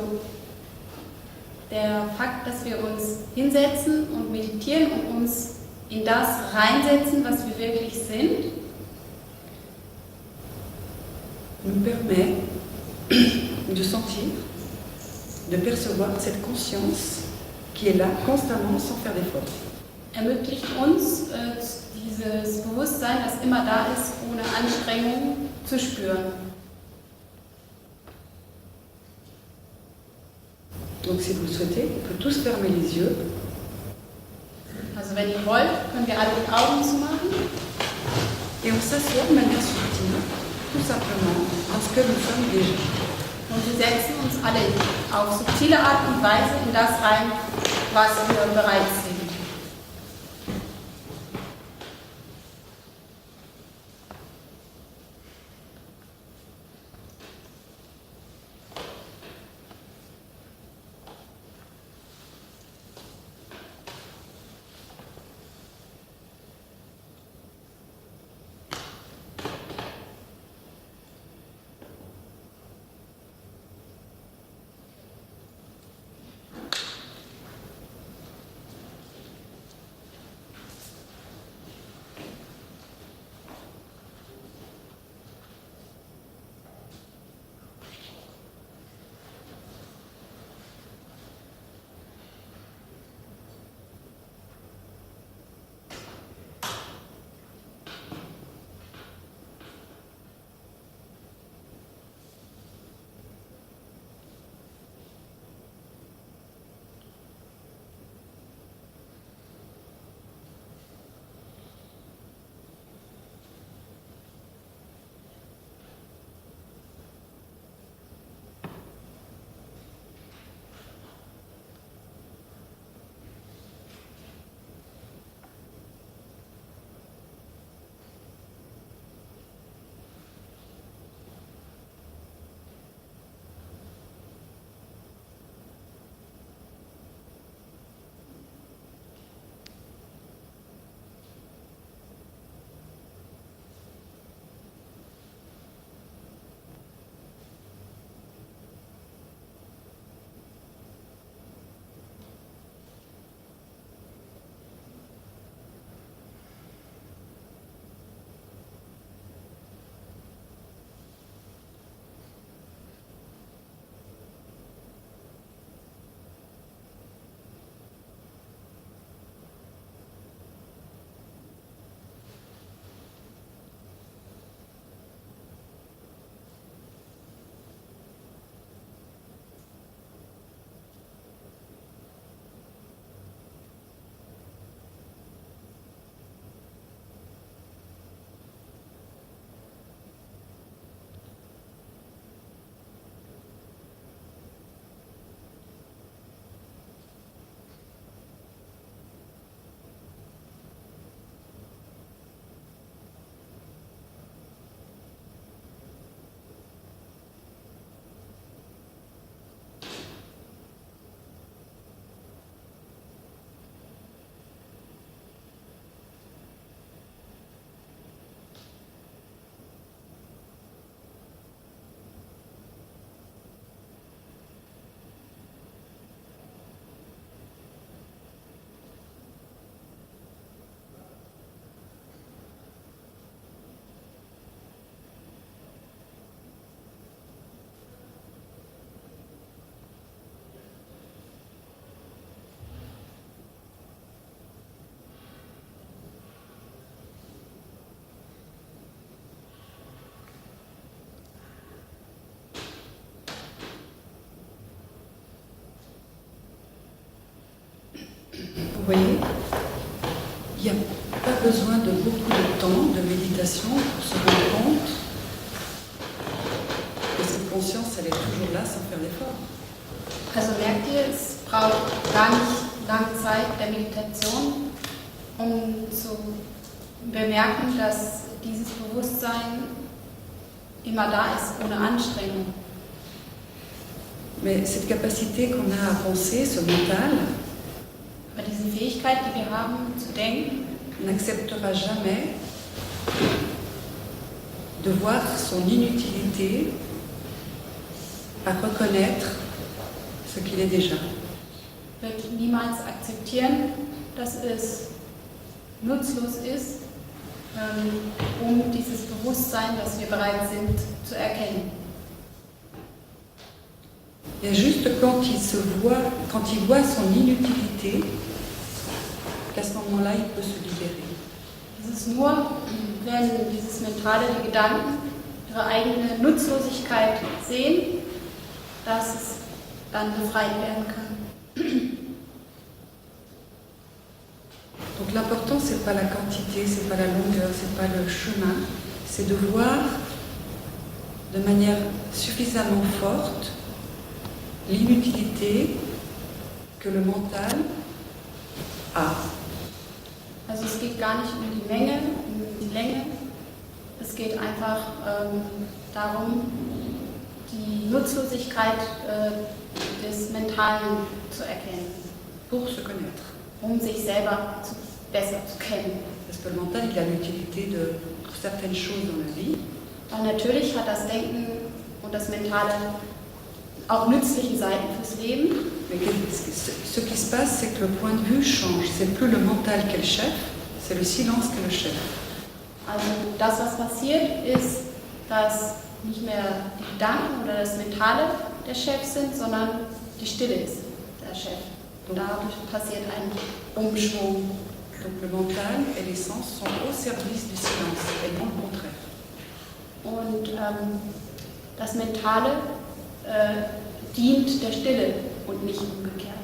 Speaker 2: der Fakt, dass wir uns hinsetzen und meditieren und uns in das reinsetzen, was wir wirklich sind,
Speaker 1: nous permet de sentir, de percevoir cette conscience qui est là constamment sans faire d'effort.
Speaker 2: ermöglicht uns dieses Bewusstsein, das immer da ist, ohne Anstrengung zu spüren.
Speaker 1: Donc si vous le souhaitez, on peut tous fermer les yeux
Speaker 2: Also wenn ihr wollt, können wir alle die Augen zumachen
Speaker 1: et on s'assoit de manière subtile, tout simplement, dans ce que nous sommes déjà.
Speaker 2: und wir setzen uns alle auf subtile Art und Weise in das rein, was wir bereits sind.
Speaker 1: Vous voyez, il n'y a pas besoin de beaucoup de temps de méditation pour se rendre compte que cette conscience, elle est toujours là sans faire d'effort.
Speaker 2: Also merkt ihr, es braucht gar nicht lange Zeit der Meditation, um zu bemerken, dass dieses Bewusstsein immer da ist, ohne Anstrengung.
Speaker 1: Mais cette capacité qu'on a à penser, ce mental,
Speaker 2: Aber diese Fähigkeit, die wir haben, zu denken,
Speaker 1: n'acceptera jamais de voir son inutilité à reconnaître ce qu'il est déjà.
Speaker 2: wird niemals akzeptieren, dass es nutzlos ist, um dieses Bewusstsein, das wir bereit sind, zu erkennen.
Speaker 1: Il y a juste quand il voit son inutilité, qu'à ce moment-là, il peut se libérer.
Speaker 2: Es ist nur, wenn dieses Mentale, die Gedanken, ihre eigene Nutzlosigkeit sehen, dass es dann befreit werden kann.
Speaker 1: Donc l'important, c'est pas la quantité, c'est pas la longueur, c'est pas le chemin, c'est de voir de manière suffisamment forte l'inutilité que le mental a.
Speaker 2: Also es geht gar nicht um die Menge, um die Länge, es geht einfach darum, die Nutzlosigkeit des Mentalen zu erkennen.
Speaker 1: Pour se connaître.
Speaker 2: Um sich selber besser zu kennen.
Speaker 1: Parce que le mental, il a l'utilité de certaines choses dans la vie.
Speaker 2: Weil natürlich hat das Denken und das Mentale auch nützliche Seiten fürs Leben.
Speaker 1: Mais ce qui se passe, c'est que le point de vue change. C'est plus le mental qui est le chef, c'est le silence qui est le chef.
Speaker 2: Also das, was passiert, ist, dass nicht mehr die Gedanken oder das Mentale der Chef sind, sondern die Stille ist der Chef. Und dadurch passiert ein Umschwung.
Speaker 1: Donc le mental et les sens sont au service du silence et non le contraire.
Speaker 2: Und das Mentale dient der Stille und nicht umgekehrt.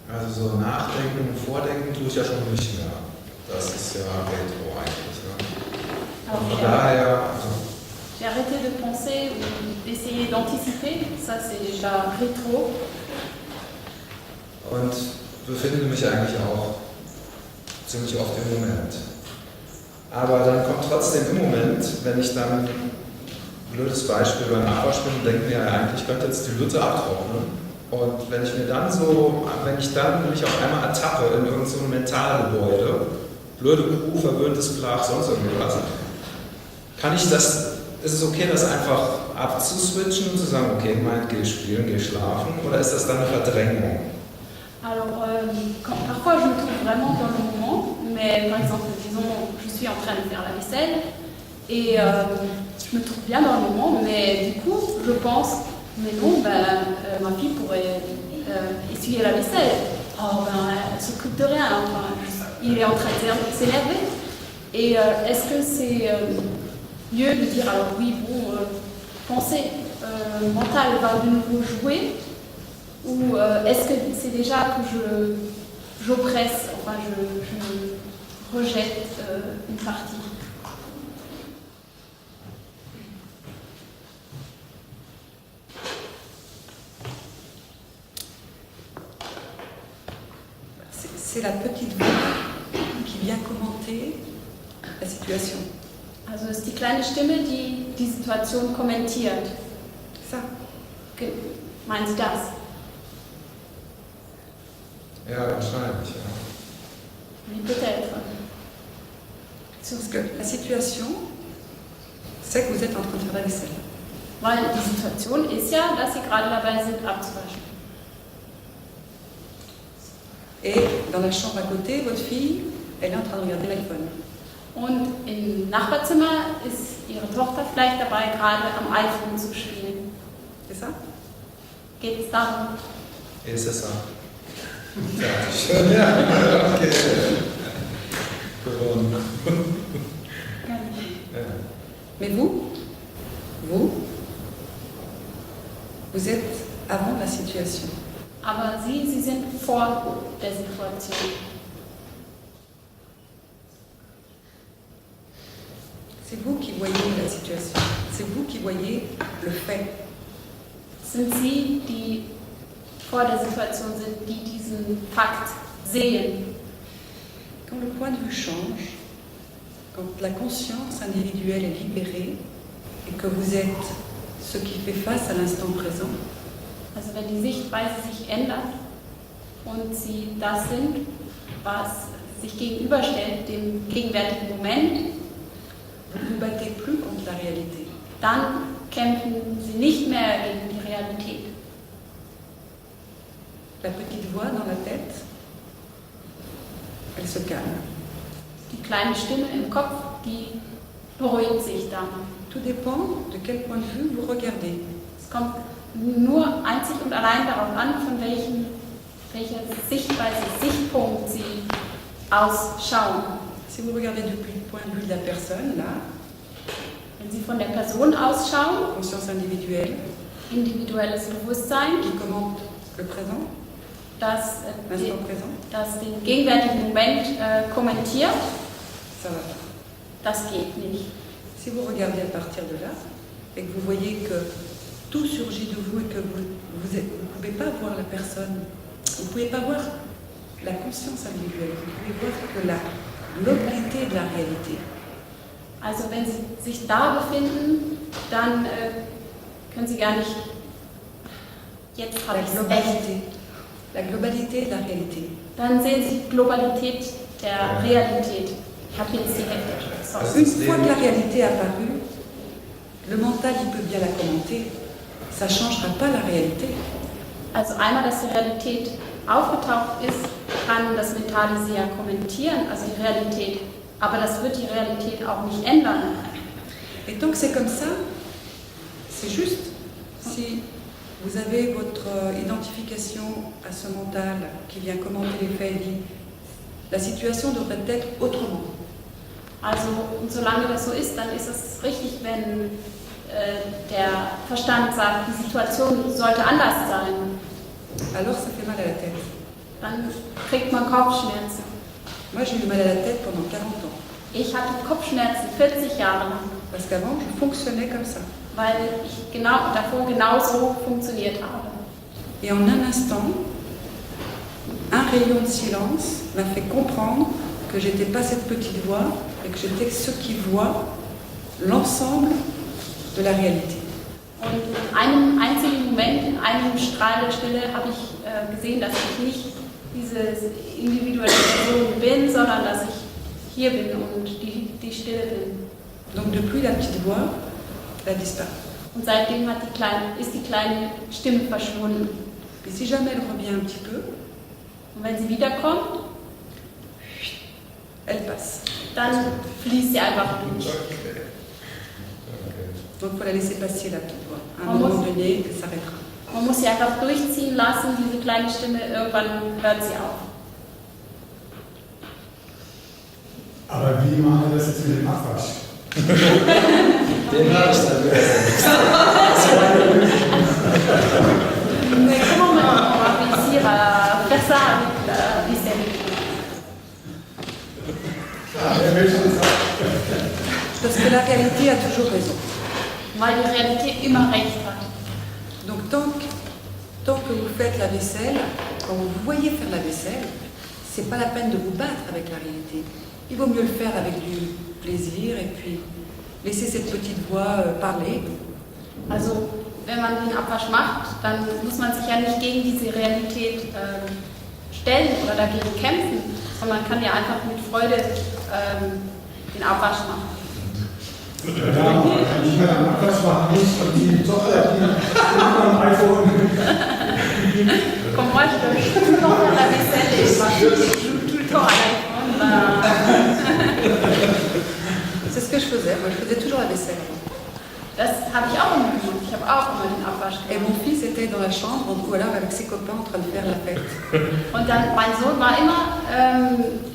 Speaker 8: Also so nachdenken und vordenken tue ich ja schon nicht mehr. Das ist ja Retro eigentlich. Ne? Von daher...
Speaker 2: J'ai arrêté de penser ou d'essayer d'anticiper, ça c'est déjà rétro.
Speaker 8: Und befinde mich eigentlich auch ziemlich oft im Moment. Aber dann kommt trotzdem im Moment, wenn ich dann, blödes Beispiel beim Abwaschspinnen, denke mir, eigentlich könnte jetzt die Lütte abtrocknen. Und wenn ich dann mich auf einmal ertappe in irgendeinem so Mentalgebäude, blöde Kuh, verwöhntes Blach, sonst irgendwas, kann ich das, ist es okay, das einfach abzuswitchen und zu sagen, okay, meint, geh spielen, geh schlafen, oder ist das dann eine Verdrängung?
Speaker 2: Alors, parfois je me trouve vraiment dans le moment, mais par exemple, disons, je suis en train de faire la vaisselle et je me trouve bien dans le moment, mais du coup, je pense, mais non, ma fille pourrait essuyer la vaisselle. Oh, elle s'occupe de rien, enfin, il est en train de s'énerver. Et est-ce que c'est mieux de dire, alors oui, bon, pensée mentale va de nouveau jouer, ou est-ce que c'est déjà que j'oppresse, enfin je rejette une partie?
Speaker 1: C'est la petite voix qui vient commenter la situation.
Speaker 2: Also es ist die kleine Stimme, die die Situation kommentiert.
Speaker 1: Ça.
Speaker 2: Meinen Sie das?
Speaker 8: Ja, wahrscheinlich, ja.
Speaker 2: Oui, peut-être.
Speaker 1: Parce que la situation, c'est que vous êtes en train de faire la vaisselle.
Speaker 2: Weil die Situation ist ja, dass sie gerade dabei sind, abzuwaschen.
Speaker 1: Et dans la chambre à côté, votre fille, elle est en train de regarder l'iPhone.
Speaker 2: Und im Nachbarzimmer ist ihre Tochter vielleicht dabei, gerade am iPhone zu spielen.
Speaker 1: C'est ça?
Speaker 2: Geht es darum?
Speaker 8: Et c'est ça. Fertig. Ja, okay. Gewonnen. Ja.
Speaker 1: Mais vous êtes avant la situation.
Speaker 2: Aber sie sind vor der Situation.
Speaker 1: C'est vous qui voyez la situation. C'est vous qui voyez le fait.
Speaker 2: Sind sie, die vor der Situation sind, die diesen Fakt sehen?
Speaker 1: Quand le point de vue change, quand la conscience individuelle est libérée et que vous êtes ce qui fait face à l'instant présent,
Speaker 2: Also wenn die Sichtweise sich ändert und sie das sind, was sich gegenüberstellt, dem gegenwärtigen Moment,
Speaker 1: vous ne vous battez plus contre la réalité.
Speaker 2: dann kämpfen sie nicht mehr gegen die Realität.
Speaker 1: La petite voix dans la tête, elle se calme.
Speaker 2: Die kleine Stimme im Kopf, die beruhigt sich dann.
Speaker 1: Tout dépend de quel point de vue vous regardez.
Speaker 2: Es kommt nur einzig und allein darauf an, von welcher Sichtweise, Sichtpunkt sie ausschauen.
Speaker 1: Si vous regardez depuis le point de vue de la personne, là,
Speaker 2: Wenn sie von der Person ausschauen,
Speaker 1: conscience individuelle,
Speaker 2: individuelles Bewusstsein,
Speaker 1: qui commente le présent,
Speaker 2: das
Speaker 1: l'instant présent,
Speaker 2: den gegenwärtigen Moment kommentiert,
Speaker 1: ça va pas.
Speaker 2: das geht nicht.
Speaker 1: Si vous regardez à partir de là et que vous voyez que tout surgit de vous et que vous ne pouvez pas voir la personne, vous ne pouvez pas voir la conscience individuelle, vous pouvez voir que la globalité de la réalité.
Speaker 2: Also wenn sie sich da befinden, dann können sie gar nicht, jetzt habe ich es echt,
Speaker 1: La globalité de la réalité.
Speaker 2: dann sehen sie die Globalität der Realität. Ich habe jetzt die Hälfte. Sorry.
Speaker 1: Une fois que la réalité est apparue, le mental il peut bien la commenter, ça ne changera pas la réalité.
Speaker 2: Also einmal, dass die Realität aufgetaucht ist, kann das Mentale sie ja kommentieren, also die Realität. Aber das wird die Realität auch nicht ändern.
Speaker 1: Et tant que c'est comme ça, c'est juste. Si vous avez votre identification à ce mental qui vient commenter les faits et dit la situation devrait être autrement.
Speaker 2: Also, und solange das so ist, dann ist es richtig, wenn der Verstand sagt, die Situation sollte anders sein.
Speaker 1: Alors ça fait mal à la tête.
Speaker 2: Dann kriegt man Kopfschmerzen.
Speaker 1: Moi j'ai eu mal à la tête pendant 40 ans.
Speaker 2: Ich hatte Kopfschmerzen 40 Jahre lang.
Speaker 1: Parce qu'avant je fonctionnais comme ça.
Speaker 2: Weil ich davor genauso funktioniert habe.
Speaker 1: Et en un instant, un rayon de silence m'a fait comprendre que j'étais pas cette petite voix et que j'étais ce qui voit l'ensemble de la réalité.
Speaker 2: Und in einem einzigen Moment, in einem Strahl der Stille, habe ich gesehen, dass ich nicht diese individuelle Person bin, sondern dass ich hier bin und die Stille bin.
Speaker 1: Donc depuis la petite voix, elle a disparu.
Speaker 2: Und seitdem ist die kleine Stimme verschwunden.
Speaker 1: Et si jamais elle revient un petit peu,
Speaker 2: Und wenn sie wiederkommt,
Speaker 1: elle passe.
Speaker 2: dann fließt sie einfach durch.
Speaker 1: Donc il faut la laisser passer la petite voix. À un
Speaker 2: On
Speaker 1: moment
Speaker 2: muss-
Speaker 1: donné, elle s'arrêtera.
Speaker 2: Man muss sie einfach durchziehen lassen, diese kleine Stimme, irgendwann hört sie auf.
Speaker 11: Aber wie machen wir das jetzt mit dem Abwasch?
Speaker 8: Den habe ich dann wieder.
Speaker 2: Mais comment maintenant on va réussir à faire ça avec la vaisselle?
Speaker 1: Parce que la réalité a toujours raison.
Speaker 2: Weil die Realität immer recht hat.
Speaker 1: Donc tant que vous faites la vaisselle, quand vous voyez faire la vaisselle, c'est pas la peine de vous battre avec la réalité. Il vaut mieux le faire avec du plaisir et puis laisser cette petite voix parler.
Speaker 2: Also, wenn man den Abwasch macht, dann muss man sich ja nicht gegen diese Realität stellen oder dagegen kämpfen, sondern man kann ja einfach mit Freude den Abwasch machen.
Speaker 11: Ja, nicht mehr am Abwasch machen muss und die Tochter, die am iPhone.
Speaker 2: Comme moi, je dois tout le temps faire la vaisselle et je joue tout le temps à l'iPhone.
Speaker 1: C'est ce que je faisais. Moi, je faisais toujours la vaisselle.
Speaker 2: Das habe ich auch immer gemacht. Ich habe auch immer den Abwasch
Speaker 1: Et
Speaker 2: gemacht.
Speaker 1: mon fils était dans la chambre ou alors avec ses copains en train de faire la fête.
Speaker 2: Und dann, mein Sohn war immer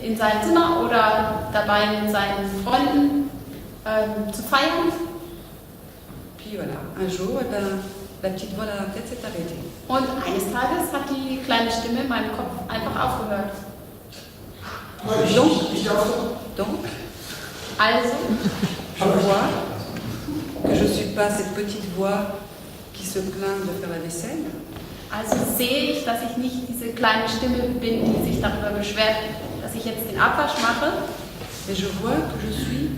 Speaker 2: in seinem Zimmer oder dabei mit seinen Freunden zu feiern.
Speaker 1: Puis voilà, un jour, eh ben, la petite voix dans la tête s'est arrêtée.
Speaker 2: Und eines Tages hat die kleine Stimme in meinem Kopf einfach aufgehört.
Speaker 1: Donc,
Speaker 2: Also,
Speaker 1: je vois que je ne suis pas cette petite voix qui se plaint de faire la vaisselle.
Speaker 2: also sehe ich, dass ich nicht diese kleine Stimme bin, die sich darüber beschwert, dass ich jetzt den Abwasch mache.
Speaker 1: Et je vois que je suis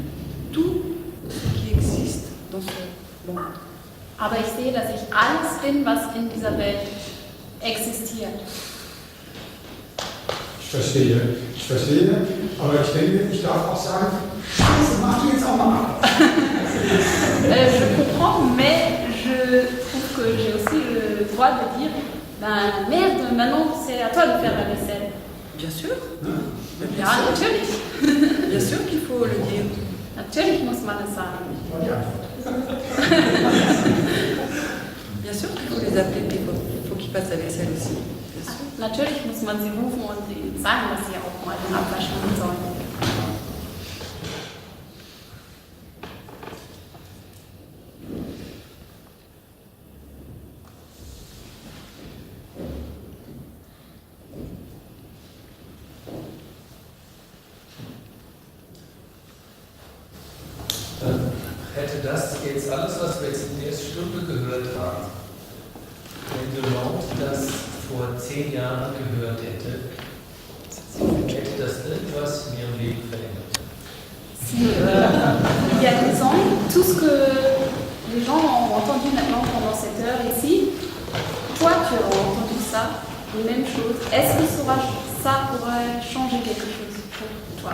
Speaker 1: tout ce qui existe dans ce monde.
Speaker 2: Aber ich sehe, dass ich alles bin, was in dieser Welt existiert.
Speaker 11: Ich verstehe, aber ich denke, ich darf auch sagen, Scheiße, mach du jetzt auch mal ab.
Speaker 2: Je comprends, mais je trouve que j'ai aussi le droit de dire ben merde, maintenant c'est à toi de faire la vaisselle.
Speaker 1: Bien sûr.
Speaker 2: Ja, natürlich.
Speaker 1: Bien sûr qu'il faut le dire.
Speaker 2: Natürlich muss man es sagen.
Speaker 1: Bien sûr qu'il faut les appeler, puis il faut qu'ils fassent la vaisselle aussi.
Speaker 2: Natürlich muss man sie rufen und ihnen sagen, dass sie auch mal den Abwasch machen sollen.
Speaker 12: Dann hätte das jetzt alles, was wir jetzt in der ersten Stunde gehört haben, wenn Deleuze das vor 10 Jahren gehört hätte, hätte das irgendwas in ihrem Leben verändert.
Speaker 2: Si, il y a 10 ans, tout ce que les gens ont entendu maintenant pendant cette heure ici, toi tu as entendu ça, les mêmes choses. Est-ce que ça pourrait changer quelque chose pour toi?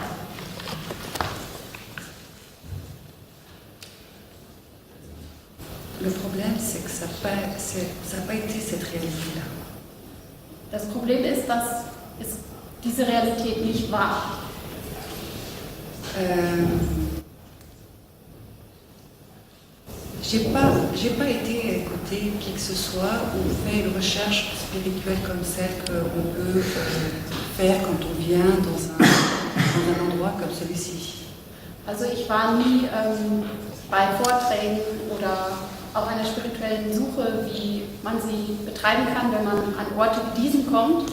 Speaker 1: Le problème, c'est que ça n'a pas été cette réalité-là.
Speaker 2: Das Problem ist, dass es diese Realität nicht war.
Speaker 1: J'ai pas été écouter qui que ce soit ou fait une recherche spirituelle comme celle qu'on peut faire quand on vient dans un endroit comme celui-ci.
Speaker 2: Also ich war nie bei Vorträgen oder auf einer spirituellen Suche, wie man sie betreiben kann, wenn man an Orte wie diesen kommt.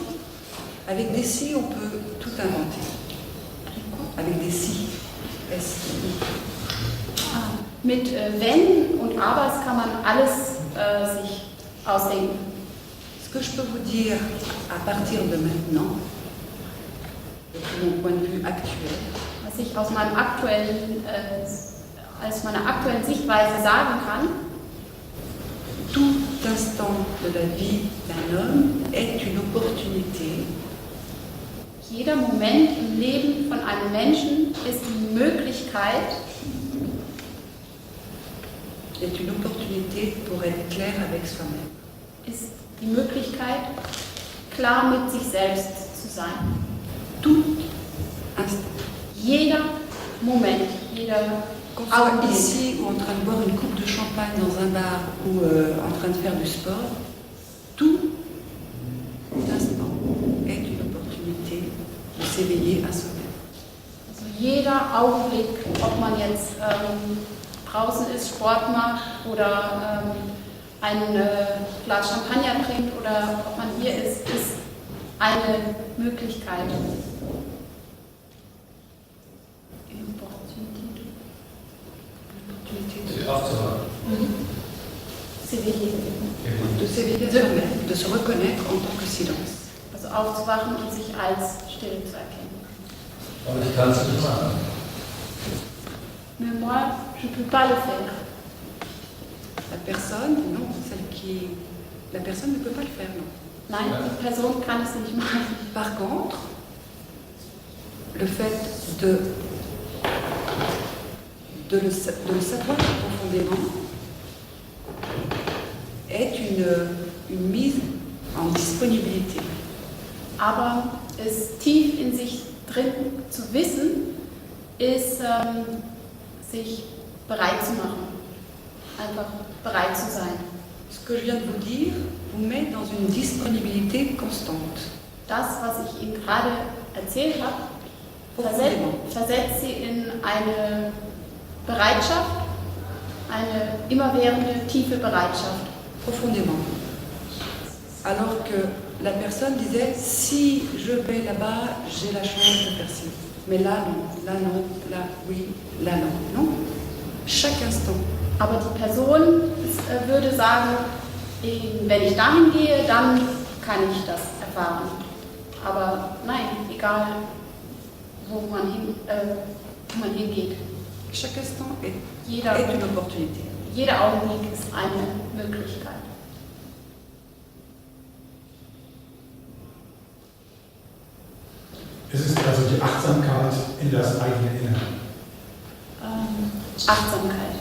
Speaker 1: Avec des si, on peut tout inventer. Avec des si.
Speaker 2: Mit Wenn und Abers kann man alles sich ausdenken.
Speaker 1: Ce que je peux vous dire à partir de maintenant, de mon point de vue actuel,
Speaker 2: Was ich aus meiner aktuellen Sichtweise sagen kann,
Speaker 1: tout instant de la vie d'un homme est une opportunité.
Speaker 2: jeder Moment im Leben von einem Menschen ist die Möglichkeit,
Speaker 1: est une opportunité pour être clair avec soi-même.
Speaker 2: ist die Möglichkeit, klar mit sich selbst zu sein.
Speaker 1: Tout instant.
Speaker 2: Jeder Moment, jeder
Speaker 1: Qu'on soit ici ou en train de boire une coupe de champagne dans un bar ou en train de faire du sport, tout instant est une opportunité de s'éveiller à soi-même.
Speaker 2: Also jeder Augenblick, ob man jetzt draußen ist, Sport macht oder ein Glas Champagner trinkt oder ob man hier ist eine Möglichkeit.
Speaker 1: De s'éveiller à soi-même, de se reconnaître en tant que silence.
Speaker 2: Also aufzuwachen und sich als Stille zu erkennen.
Speaker 12: Aber ich kann es nicht machen.
Speaker 2: Mais moi, je ne peux pas le faire.
Speaker 1: La personne, non, la personne ne peut pas le faire, non.
Speaker 2: Nein, die Person kann es nicht machen.
Speaker 1: Par contre, le fait de le savoir profondément est une mise en disponibilité.
Speaker 2: Aber es tief in sich drin zu wissen, ist sich bereit zu machen. Einfach bereit zu sein.
Speaker 1: Ce que je viens de vous dire vous met dans une disponibilité constante.
Speaker 2: Das, was ich Ihnen gerade erzählt habe, versetzt Sie in eine Bereitschaft, eine immerwährende, tiefe Bereitschaft.
Speaker 1: Profondément. Alors que la personne disait, si je vais là-bas, j'ai la chance de faire ci. Mais là, non. Là, non. Là, oui. Là, non. Non. Chaque instant.
Speaker 2: Aber die Person würde sagen, wenn ich dahin gehe, dann kann ich das erfahren. Aber nein, egal wo man hingeht.
Speaker 1: Chaque instant est
Speaker 2: Jeder
Speaker 1: une opportunité.
Speaker 2: Jeder Augenblick ist eine Möglichkeit.
Speaker 11: Es ist also die Achtsamkeit in das eigene Innere.
Speaker 2: Achtsamkeit.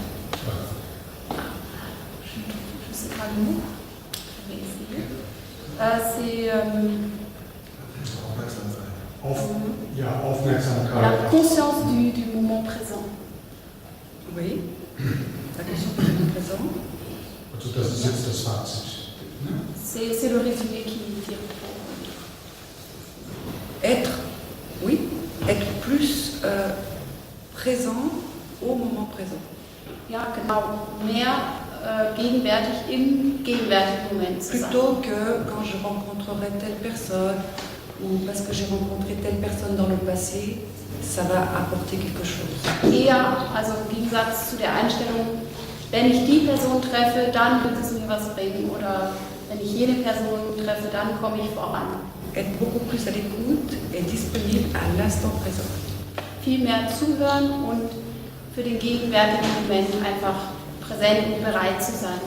Speaker 2: C'est
Speaker 11: Aufmerksamkeit.
Speaker 2: La conscience du moment présent.
Speaker 1: Oui, la conscience du moment présent.
Speaker 11: Also das ist jetzt das Fazit.
Speaker 2: C'est le résumé qui tire.
Speaker 1: Être plus présent au moment présent.
Speaker 2: Ja, genau. Mehr gegenwärtig im gegenwärtigen Moment zu sein.
Speaker 1: Plutôt que quand je rencontrerai telle personne ou parce que j'ai rencontré telle personne dans le passé, ça va apporter quelque chose.
Speaker 2: Eher, also im Gegensatz zu der Einstellung, wenn ich die Person treffe, dann wird es mir was bringen. Oder wenn ich jede Person treffe, dann komme ich voran.
Speaker 1: Être beaucoup plus à l'écoute et disponible à l'instant présent.
Speaker 2: Viel mehr zuhören und für den gegenwärtigen Moment einfach präsent und bereit zu sein.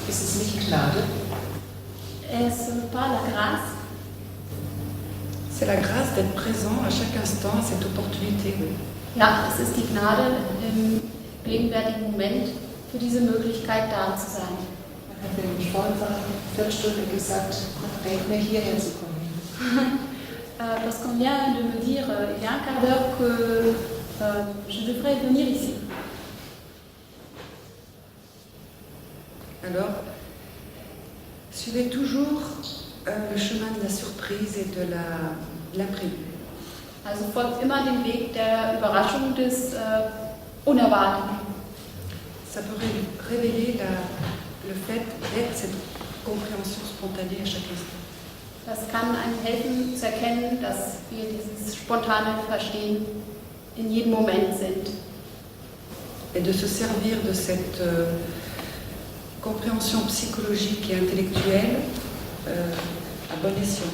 Speaker 5: Ist es nicht Gnade?
Speaker 2: Est-ce pas la grâce?
Speaker 1: C'est la grâce d'être présent à chaque instant à cette opportunité. Oui.
Speaker 2: Ja, es ist die Gnade im gegenwärtigen Moment für diese Möglichkeit da zu sein.
Speaker 5: Ich habe nämlich vorhin vor einer Viertelstunde gesagt, denk mir hierher zu kommen.
Speaker 2: Parce qu'on vient de me dire il y a un quart d'heure que je devrais venir ici.
Speaker 1: Alors, suivez toujours le chemin de la surprise et de l'imprévu.
Speaker 2: Also folgt immer dem Weg der Überraschung des Unerwarteten.
Speaker 1: Ça peut révéler le fait d'être cette compréhension spontanée à chaque instant.
Speaker 2: Das kann einem helfen zu erkennen, dass wir dieses spontane Verstehen in jedem Moment sind.
Speaker 1: Et de se servir de cette compréhension psychologique et intellectuelle à bon escient.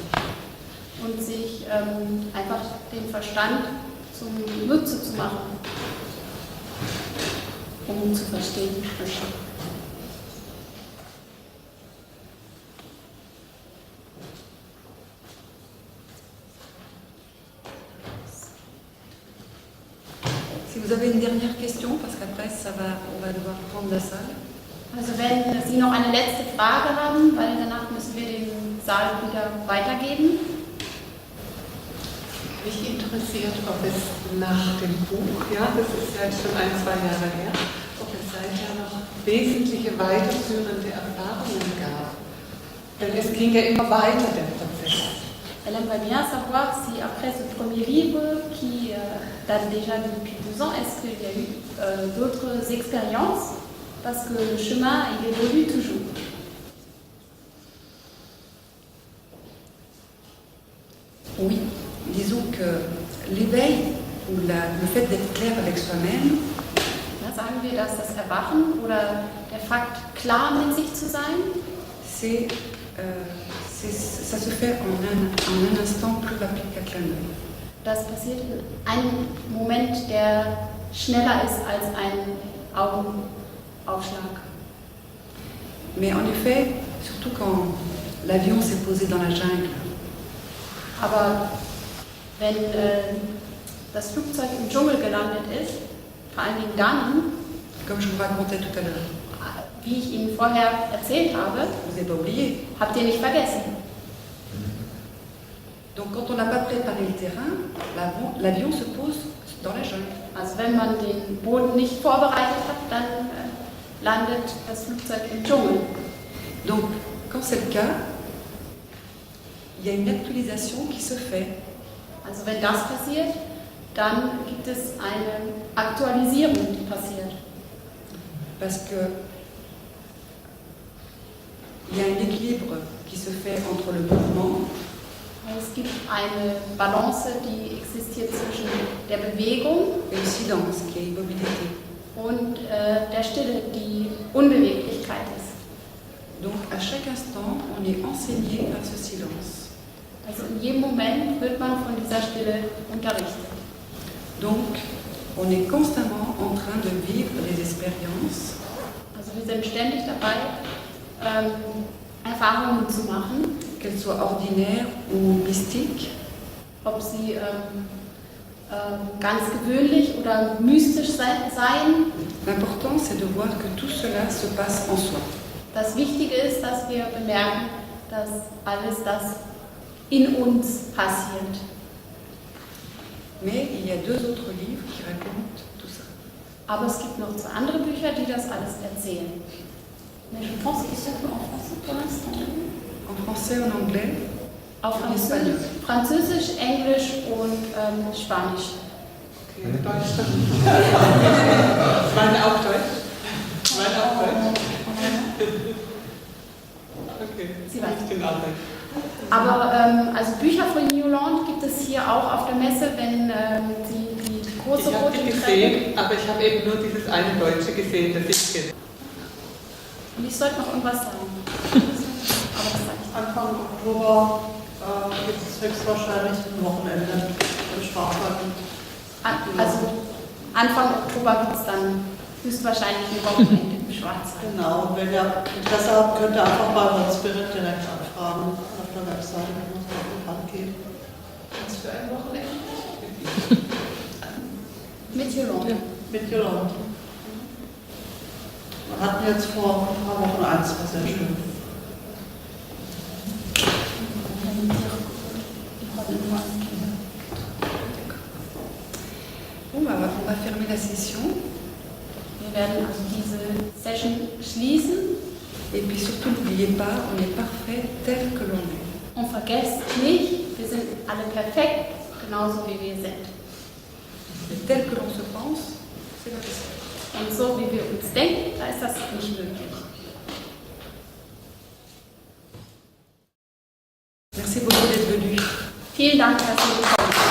Speaker 2: Und sich einfach den Verstand zum Nutze zu machen, um zu verstehen.
Speaker 1: Si vous avez une dernière question, parce qu'après on va devoir prendre la salle.
Speaker 2: Also wenn Sie noch eine letzte Frage haben, weil danach müssen wir den Saal wieder weitergeben.
Speaker 3: Mich interessiert, ob es nach dem Buch, ja, das ist ja jetzt schon 1-2 Jahre her, ob es seither noch wesentliche weiterführende Erfahrungen gab. Denn es ging ja immer weiter, der Prozess.
Speaker 2: Elle aimerait bien savoir si après ce premier livre, qui date déjà depuis 2 ans, est-ce qu'il y a eu d'autres expériences? Parce que le chemin, il évolue toujours.
Speaker 1: Oui, disons que l'éveil ou le fait d'être clair avec soi-même,
Speaker 2: Da sagen wir, dass das Erwachen oder der Fakt, klar mit sich zu sein,
Speaker 1: ça se fait en un instant plus rapide qu'un clin d'œil.
Speaker 2: das passiert in einem Moment, der schneller ist als ein Augenaufschlag.
Speaker 1: Mais en effet, surtout quand l'avion s'est posé dans la jungle,
Speaker 2: Aber wenn das Flugzeug im Dschungel gelandet ist, vor allen Dingen dann,
Speaker 1: comme je vous racontais tout à l'heure.
Speaker 2: wie ich Ihnen vorher erzählt habe,
Speaker 1: Vous n'avez pas oublié.
Speaker 2: habt ihr nicht vergessen.
Speaker 1: Donc quand on n'a pas préparé le terrain, l'avion se pose dans la jungle.
Speaker 2: Also wenn man den Boden nicht vorbereitet hat, dann landet das Flugzeug im Dschungel.
Speaker 1: Donc quand c'est le cas, il y a une actualisation qui se fait.
Speaker 2: Also wenn das passiert, dann gibt es eine Aktualisierung, die passiert.
Speaker 1: Parce que il y a un équilibre qui se fait entre le mouvement
Speaker 2: Es gibt eine Balance, die existiert zwischen der Bewegung
Speaker 1: et le silence, qui est immobilité.
Speaker 2: und der Stille, die Unbeweglichkeit ist.
Speaker 1: Donc à chaque instant, on est enseigné par ce silence.
Speaker 2: Also in jedem Moment wird man von dieser Stille unterrichtet.
Speaker 1: Donc on est constamment en train de vivre des expériences
Speaker 2: Also wir sind ständig dabei, Erfahrungen zu machen,
Speaker 1: qu'elles soient ordinaires ou mystiques,
Speaker 2: ob sie ganz gewöhnlich oder mystisch seien.
Speaker 1: l'important c'est de voir que tout cela se passe en soi.
Speaker 2: Das Wichtige ist, dass wir bemerken, dass alles das in uns passiert.
Speaker 1: Mais il y a 2 autres livres qui racontent tout ça.
Speaker 2: Aber es gibt noch 2 andere Bücher, die das alles erzählen. Mais je pense qu'ils sont en français pour l'instant.
Speaker 1: En français, en anglais,
Speaker 2: Auf
Speaker 1: en espagnol.
Speaker 2: Französisch, Englisch und Spanisch.
Speaker 13: Okay, Deutsch dann. Meine auch Deutsch. Meine auch Deutsch. Okay,
Speaker 2: Sie weiß.
Speaker 13: ich bin auch Deutsch.
Speaker 2: Aber also Bücher von Newland gibt es hier auch auf der Messe, wenn die große
Speaker 13: Ich habe
Speaker 2: rote
Speaker 13: die
Speaker 2: Treppe.
Speaker 13: gesehen, aber ich habe eben nur dieses eine Deutsche gesehen, das ich kenne.
Speaker 2: Und ich sollte noch irgendwas sagen. Aber das sage ich.
Speaker 14: Anfang Oktober gibt es höchstwahrscheinlich ein Wochenende im Schwarzwald.
Speaker 2: Also Anfang Oktober gibt es dann höchstwahrscheinlich ein Wochenende im Schwarzwald.
Speaker 14: Genau, und wenn ihr Interesse habt, könnt ihr einfach bei World Spirit direkt anfragen auf der Webseite, wenn es noch bekannt geht.
Speaker 3: Was für ein Wochenende?
Speaker 2: Mit Jolande.
Speaker 14: Mit Jolande. Wir hatten jetzt vor ein paar Wochen eins, war sehr schön.
Speaker 1: Bon, on va fermer la session.
Speaker 2: Wir werden also diese Session schließen.
Speaker 1: Et puis surtout, n'oubliez pas, on est parfait tel que l'on est.
Speaker 2: Und vergesst nicht, wir sind alle perfekt, genauso wie wir sind.
Speaker 1: Et tel que l'on se pense, c'est pas possible.
Speaker 2: Und so wie wir uns denken, da ist das nicht möglich.
Speaker 1: Merci beaucoup d'être venu.
Speaker 2: Vielen Dank, dass Sie gekommen sind.